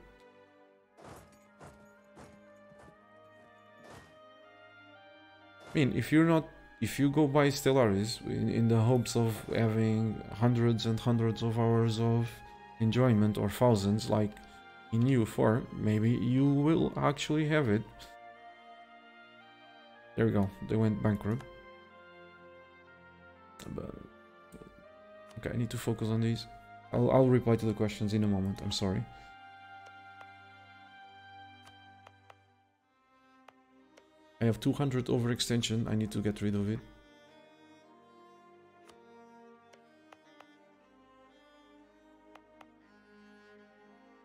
I mean, if you go buy Stellaris in the hopes of having hundreds and hundreds of hours of enjoyment or thousands like in U4, maybe you will actually have it. There we go, they went bankrupt. But, okay, I need to focus on these. I'll reply to the questions in a moment, I'm sorry. I have 200 overextension, I need to get rid of it.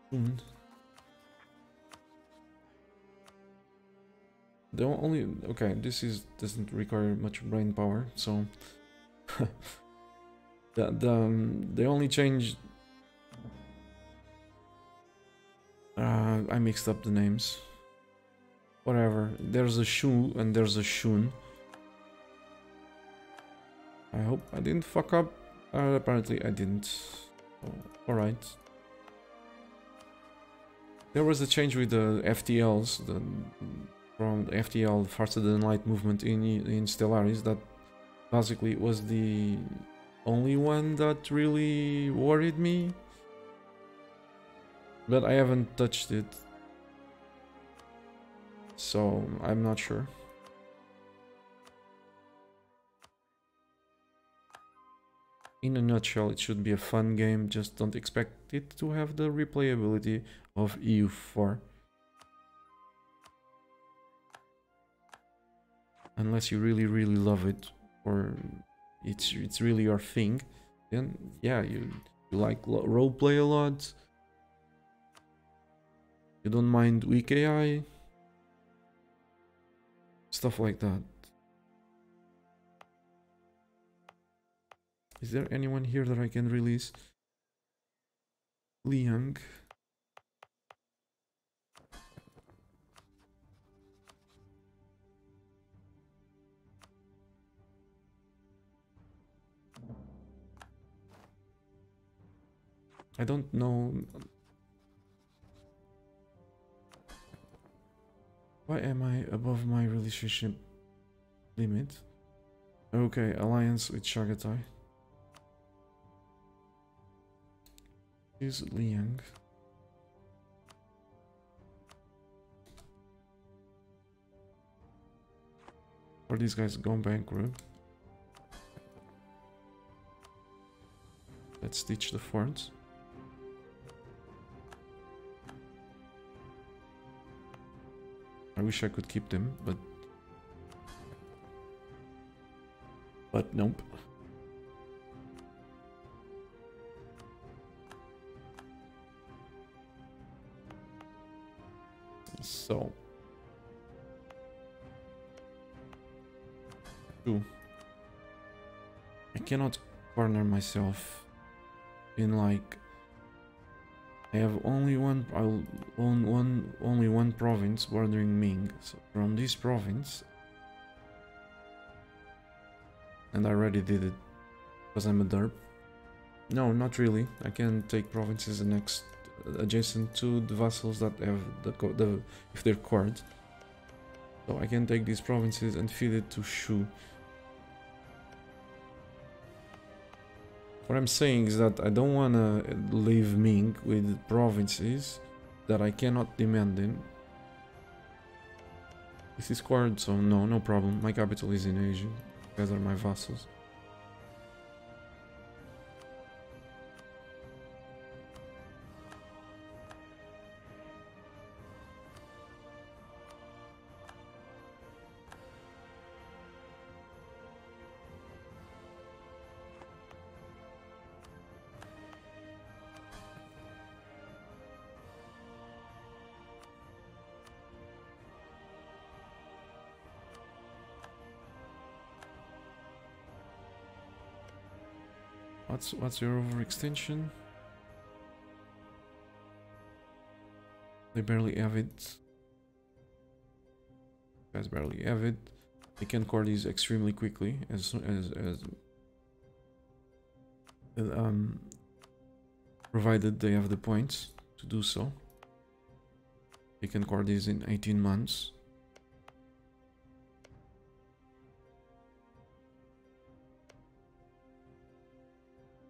Soon. The only... okay, this doesn't require much brain power, so... the only change... I mixed up the names. Whatever, there's a Shu and there's a Shun. I hope I didn't fuck up. Apparently I didn't. Oh, alright. There was a change with the FTLs, from the FTL faster than light movement in Stellaris, that basically was the only one that really worried me. But I haven't touched it, so I'm not sure. In a nutshell, it should be a fun game, just don't expect it to have the replayability of EU4. Unless you really, really love it, or it's really your thing, then yeah, you like roleplay a lot, you don't mind weak AI, stuff like that. Is there anyone here that I can release? Liang. I don't know. Why am I above my relationship limit? Okay, alliance with Chagatai. Here's Liang. Are these guys gone bankrupt? Let's stitch the forts. I wish I could keep them, but nope. So, I cannot corner myself in like I have only one. I'll own only one province bordering Ming. So from this province, and I already did it because I'm a derp. No, not really. I can take provinces next adjacent to the vassals that have the if they're cored. So I can take these provinces and feed it to Shu. What I'm saying is that I don't want to leave Ming with provinces that I cannot demand in. This is cored, so no problem. My capital is in Asia. You guys are my vassals. What's your overextension? They barely have it. You guys barely have it. They can core these extremely quickly as provided they have the points to do so. They can core these in 18 months.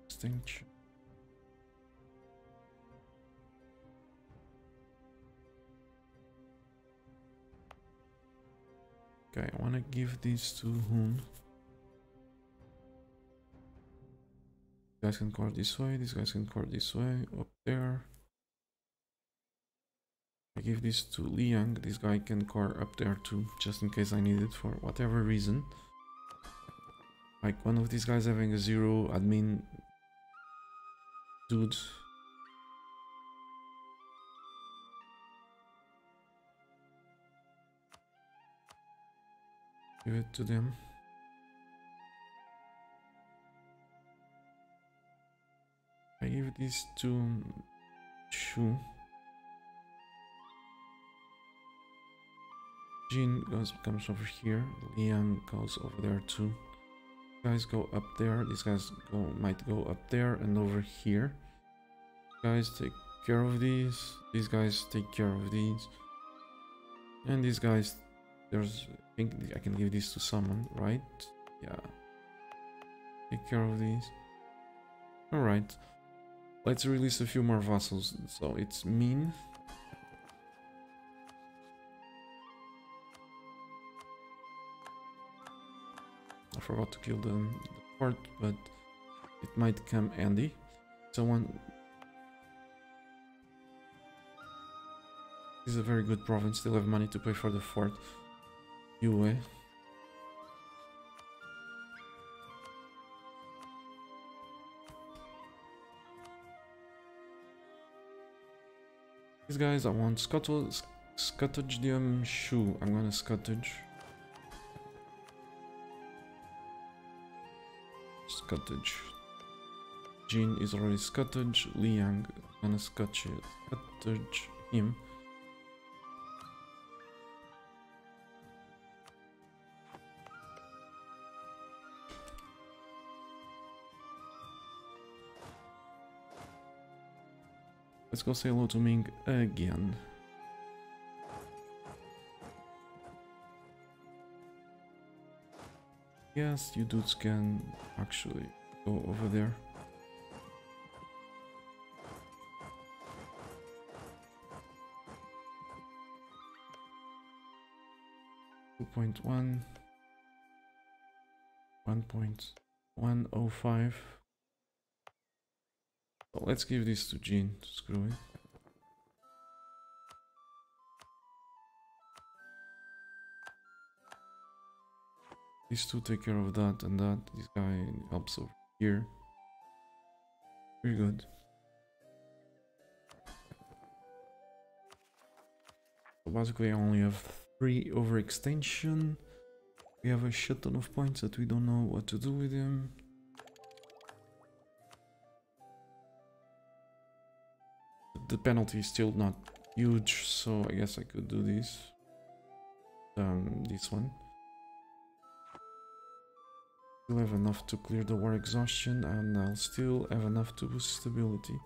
Extinction. Okay, I want to give these to Hun. These guys can court this way, these guys can court this way, up there. I give this to Liang, this guy can court up there too, just in case I need it for whatever reason. Like one of these guys having a 0 admin dude. Give it to them. I give this to Shu. Jin comes over here. Liang goes over there too. Guys go up there. These guys might go up there and over here. Guys take care of these. These guys take care of these. And these guys, there's, I think I can give these to someone, right? Yeah. Take care of these. Alright. Let's release a few more vassals. So it's Ming. I forgot to kill the fort, but it might come handy. Someone. This is a very good province. Still have money to pay for the fort. Yue. These guys, I want Scottage them Shu. I'm gonna Scottage. Scottage. Jin is already Scottage. Liang, I'm gonna Scottage him. Let's go say hello to Ming again. Yes, you dudes can actually go over there. .1 1.105. So let's give this to Jin to screw it. These two take care of that and that. This guy helps over here. Very good. So basically I only have 3 overextension. We have a shit ton of points that we don't know what to do with them. The penalty is still not huge, so I guess I could do this. This one. Still have enough to clear the war exhaustion, and I'll still have enough to boost stability.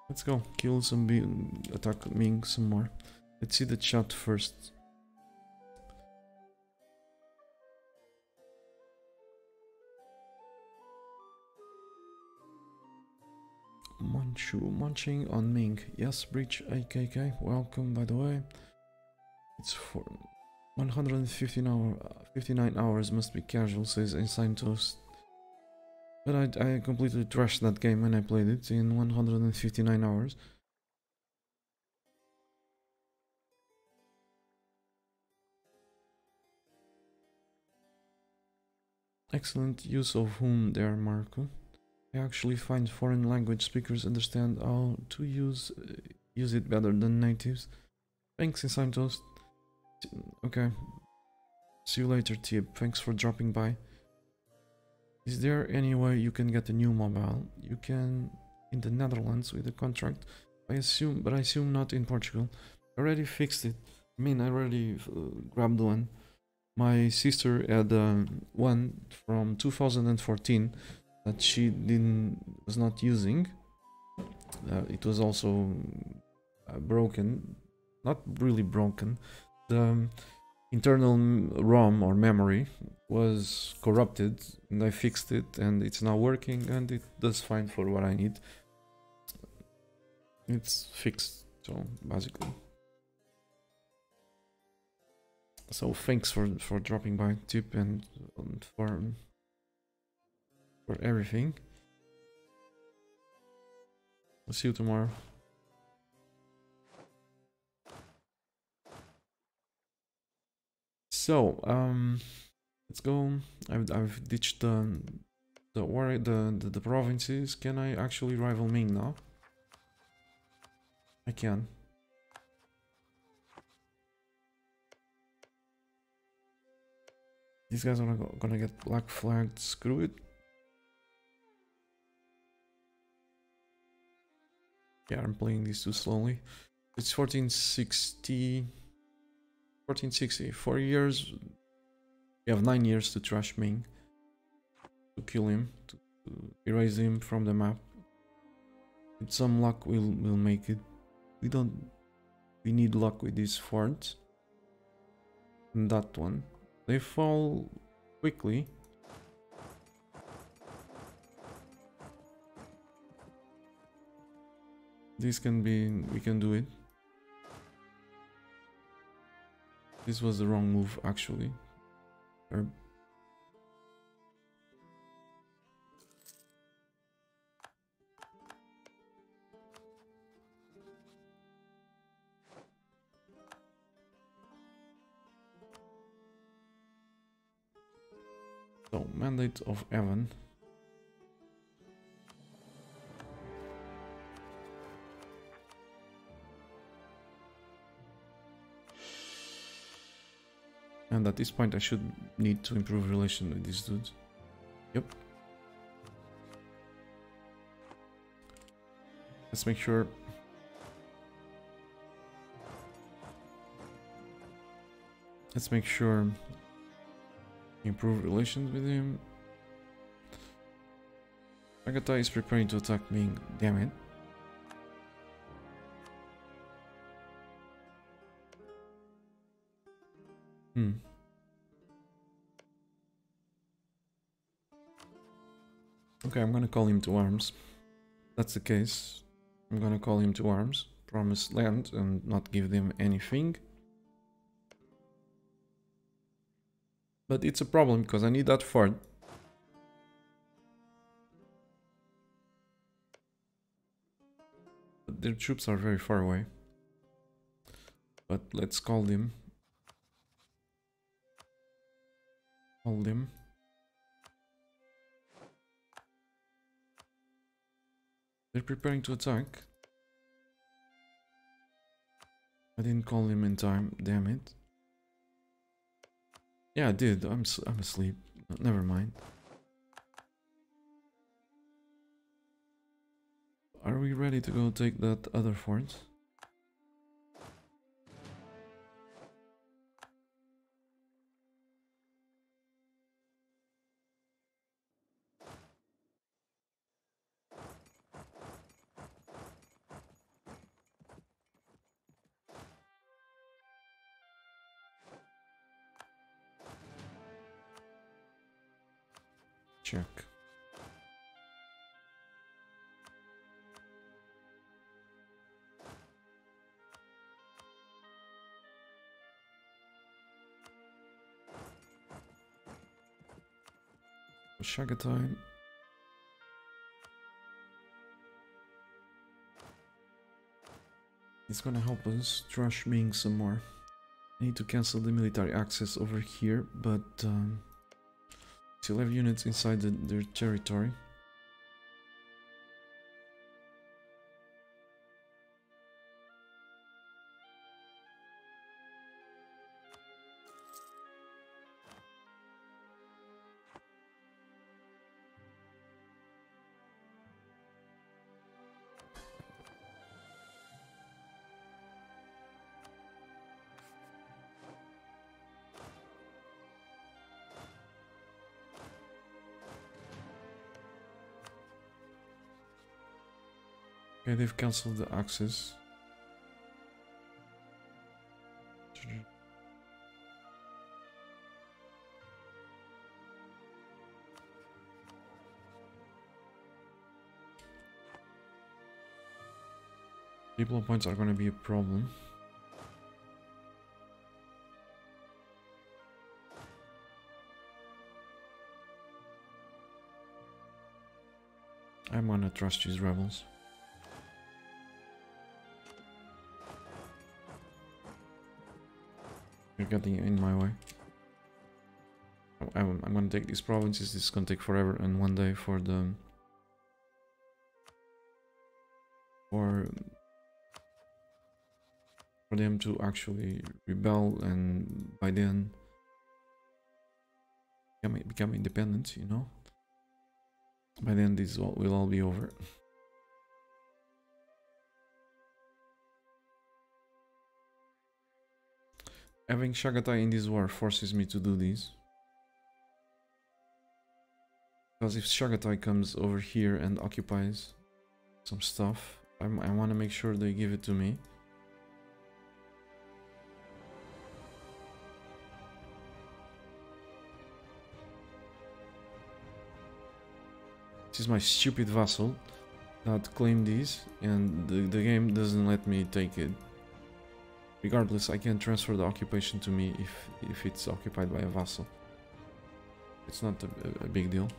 Let's go, kill some attack Ming some more. Let's see the chat first. Munching on Ming. Yes, Breach AKK, welcome by the way. It's for 59 hours must be casual, says Insane Toast. But I completely trashed that game when I played it in 159 hours. Excellent use of whom there, Marco. I actually find foreign language speakers understand how to use it better than natives. Thanks, Insane Toast. Okay. See you later, Tib. Thanks for dropping by. Is there any way you can get a new mobile? You can in the Netherlands with a contract. I assume not in Portugal. I already fixed it. I mean, I already grabbed one. My sister had one from 2014 that she was not using. It was also broken. Not really broken. The internal ROM or memory was corrupted, and I fixed it, and it's now working, and it does fine for what I need. It's fixed, so basically. So thanks for dropping by, tip, and for everything. I'll see you tomorrow. So let's go. I've ditched the provinces. Can I actually rival Ming now? I can. These guys are gonna get black flagged. Screw it. Yeah, I'm playing these too slowly. It's 1460. 1460. 4 years. We have 9 years to trash Ming. To kill him. To erase him from the map. With some luck, we'll make it. We need luck with these forts. And that one. They fall quickly. This can be... we can do it. This was the wrong move, actually. So, mandate of Evan. And at this point I should need to improve relation with these dudes. Yep. Let's make sure. Let's make sure improve relations with him. Agatha is preparing to attack me. Damn it. Okay, I'm gonna call him to arms. That's the case. I'm gonna call him to arms. Promise land and not give them anything. But it's a problem because I need that fort. But their troops are very far away. But let's call them. Call them. They're preparing to attack. I didn't call him in time, damn it. Yeah, I did. I'm asleep. Never mind. Are we ready to go take that other fort? Check. Shagatine. It's gonna help us trash Ming some more. I need to cancel the military access over here, but still have units inside their territory. Okay, they've cancelled the access. Deploy points are going to be a problem. I'm gonna trust these rebels. You're getting in my way. I'm gonna take these provinces. This is gonna take forever and one day for the for them to actually rebel, and by then become independent, you know. By then this will all be over. Having Chagatai in this war forces me to do this. Because if Chagatai comes over here and occupies some stuff, I want to make sure they give it to me. This is my stupid vassal that claimed these, and the game doesn't let me take it. Regardless, I can transfer the occupation to me if it's occupied by a vassal. It's not a big deal.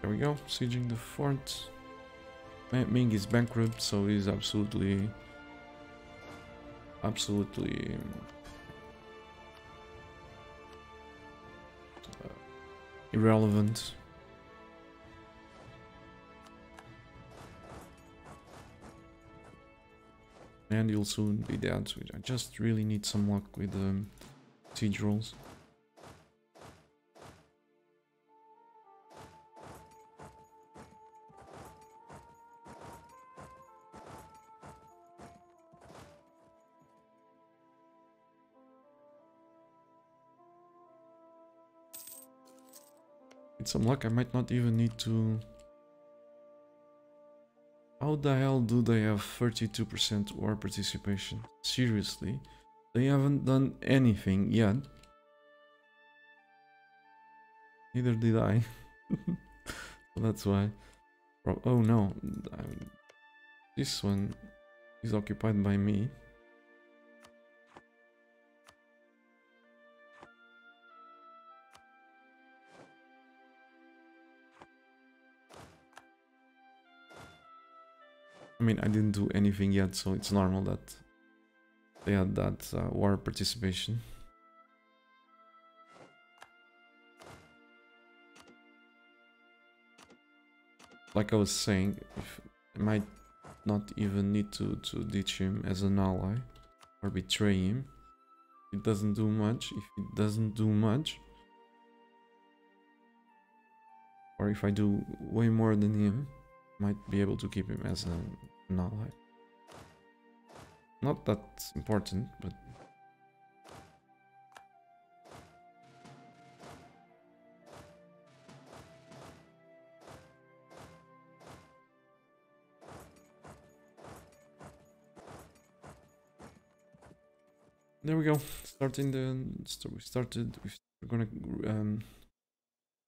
There we go, sieging the fort. Ming is bankrupt, so he's absolutely irrelevant. And you'll soon be dead. So I just really need some luck with siege rolls. With some luck, I might not even need to... How the hell do they have 32% war participation? Seriously? They haven't done anything yet. Neither did I. So that's why. Oh no. This one is occupied by me. I mean, I didn't do anything yet, so it's normal that they had that war participation. Like I was saying, I might not even need to ditch him as an ally or betray him. It doesn't do much. If it doesn't do much, or if I do way more than him, might be able to keep him as an ally. Not that important, but there we go. We're gonna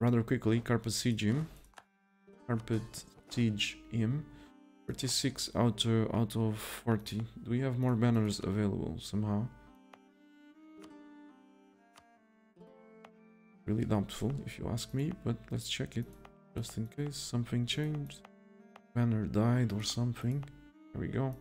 rather quickly carpet siege him. 36 out of 40. Do we have more banners available somehow? Really doubtful, if you ask me, but let's check it just in case something changed. Banner died or something. There we go.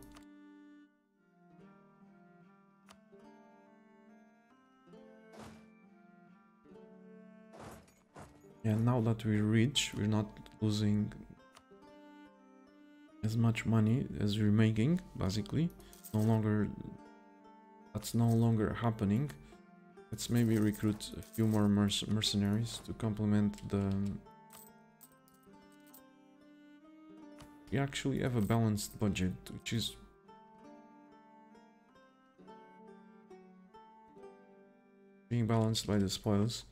Yeah, now that we're rich, we're not losing as much money as we're making, basically. That's no longer happening. Let's maybe recruit a few more mercenaries to complement the... We actually have a balanced budget, which is being balanced by the spoils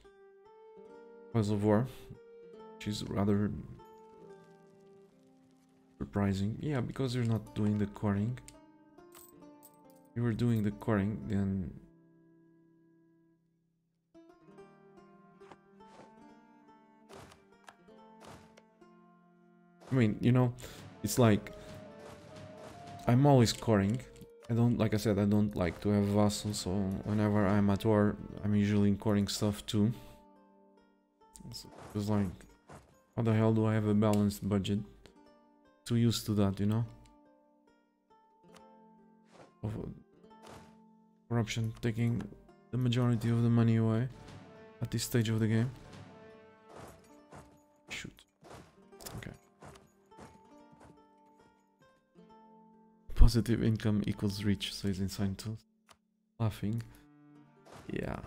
of war, which is rather surprising. Yeah, because you're not doing the quarrying. you were doing the coring, then I mean, you know, it's like I'm always coring. I don't, like I said, I don't like to have vassals, so whenever I'm at war, I'm usually coring stuff too. It's like, how the hell do I have a balanced budget? Too used to that, you know? Of corruption taking the majority of the money away at this stage of the game. Shoot. Okay. Positive income equals rich, says Inside Tools. Laughing. Yeah.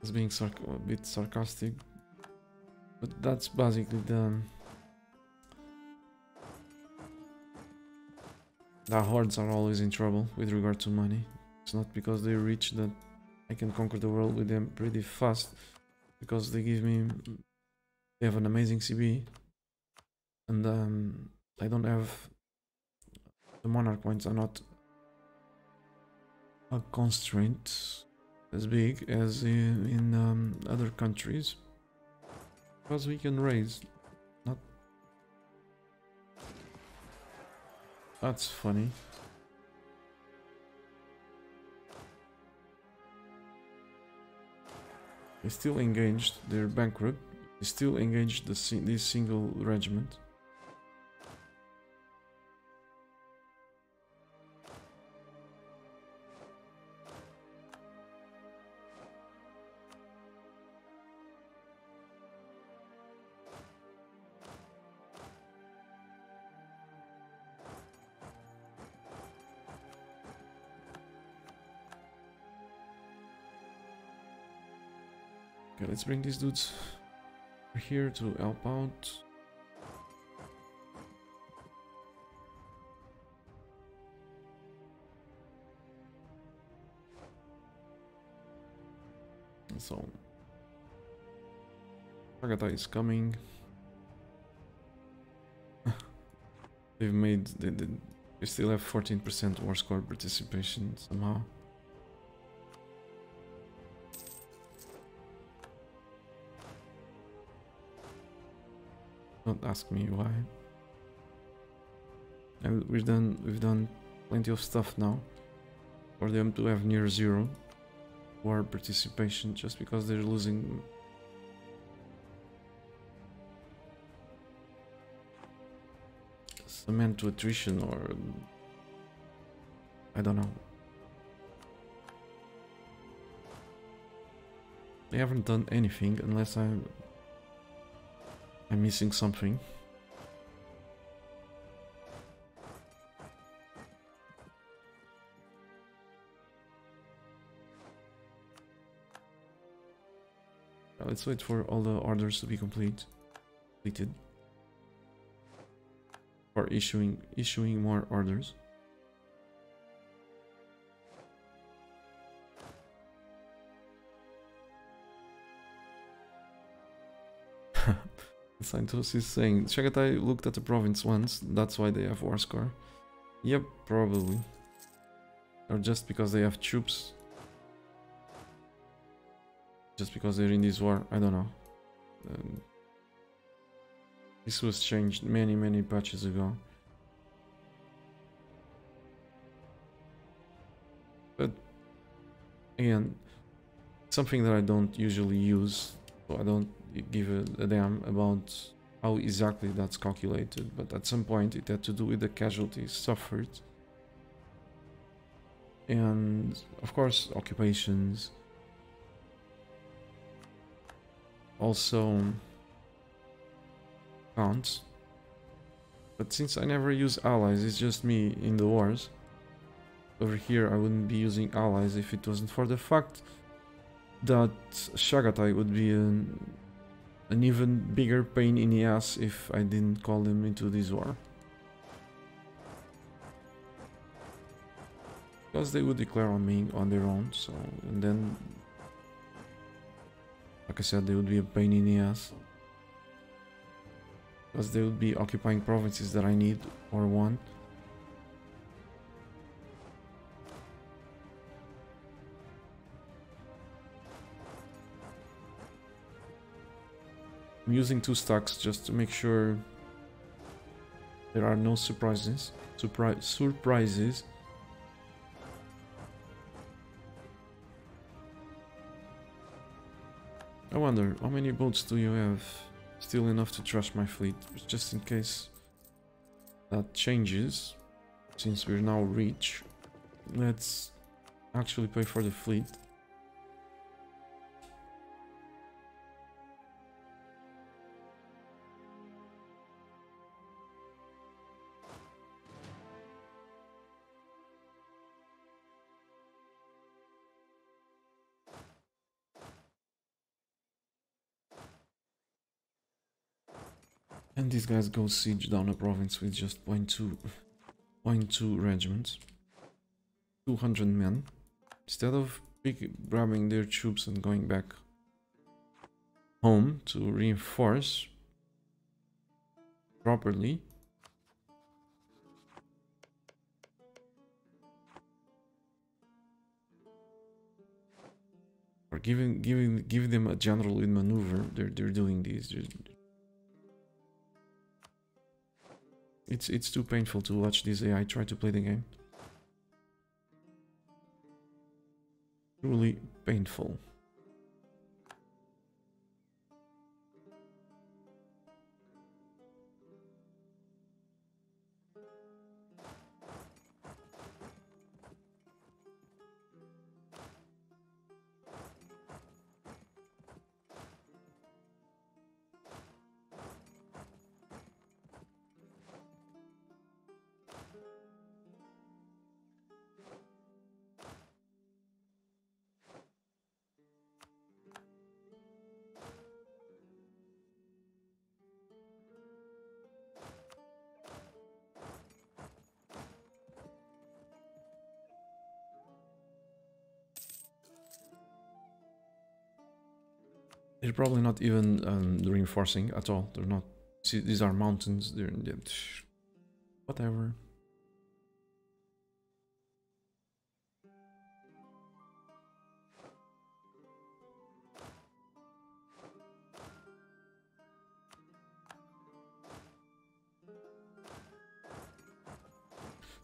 It's being a bit sarcastic, but that's basically the hordes are always in trouble with regard to money. It's not because they're rich that I can conquer the world with them pretty fast, because they have an amazing CB, and I don't have, the monarch points are not a constraint as big as in other countries, because we can raise. Not, that's funny. They still engaged. They're bankrupt. They still engaged this single regiment. Okay, let's bring these dudes here to help out. So, Agatha is coming. They've made, they still have 14% war score participation somehow. Don't ask me why. And we've done plenty of stuff now for them to have near zero war participation just because they're losing. Cement to attrition, or I don't know. They haven't done anything unless I'm missing something. Let's wait for all the orders to be completed. Or issuing more orders. Santos is saying Chagatai looked at the province once, that's why they have war score. Yep, probably. Or just because they have troops. Just because they're in this war, I don't know. This was changed many patches ago. But again, something that I don't usually use, so I don't give a damn about how exactly that's calculated, but at some point it had to do with the casualties suffered. And of course occupations. Also counts. But since I never use allies, it's just me in the wars. Over here I wouldn't be using allies if it wasn't for the fact that Chagatai would be an even bigger pain in the ass if I didn't call them into this war. Because they would declare on Ming on their own, so, and then Like I said, they would be a pain in the ass. Because they would be occupying provinces that I need or want. I'm using 2 stacks just to make sure there are no surprises. Surprises. I wonder, how many boats do you have? Still enough to trust my fleet, just in case that changes. Since we're now rich, let's actually pay for the fleet. And these guys go siege down a province with just 0.2 regiments. 200 men. Instead of grabbing their troops and going back home to reinforce properly, or giving them a general in maneuver, they're doing these. It's too painful to watch this AI try to play the game. Truly painful. They're probably not even reinforcing at all. They're not. See, these are mountains. They're whatever.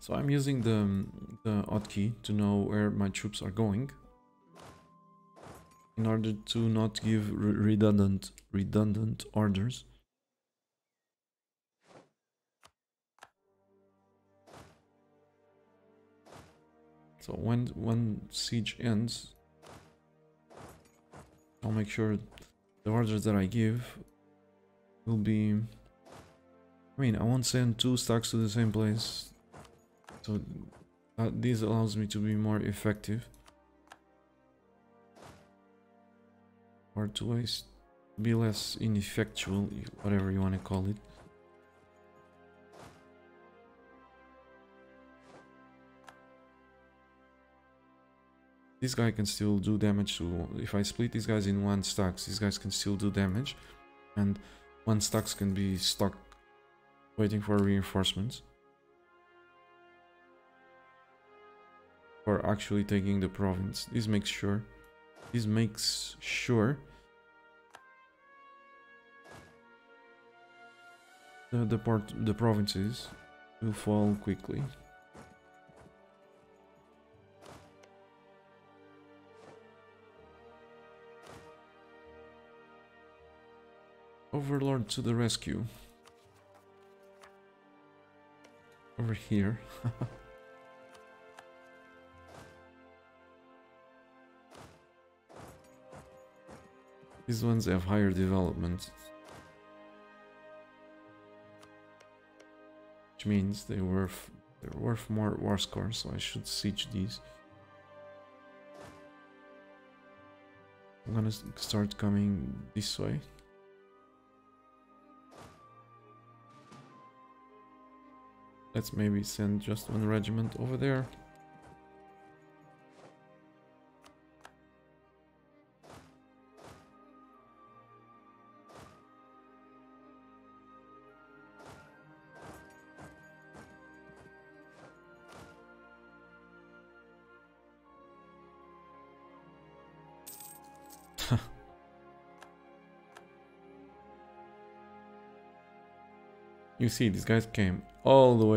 So I'm using the hotkey to know where my troops are going, in order to not give redundant orders. So when siege ends, I'll make sure the orders that I give will be... I mean, I won't send 2 stacks to the same place, so this allows me to be more effective. Or to waste, be less ineffectual, whatever you want to call it. This guy can still do damage to... If I split these guys in 1 stacks, these guys can still do damage. And 1 stacks can be stuck waiting for reinforcements. For actually taking the province. This makes sure the provinces will fall quickly. Overlord to the rescue. Over here. These ones have higher development, which means they're worth more war scores, so I should siege these. I'm gonna start coming this way. Let's maybe send just 1 regiment over there. You see, these guys came all the way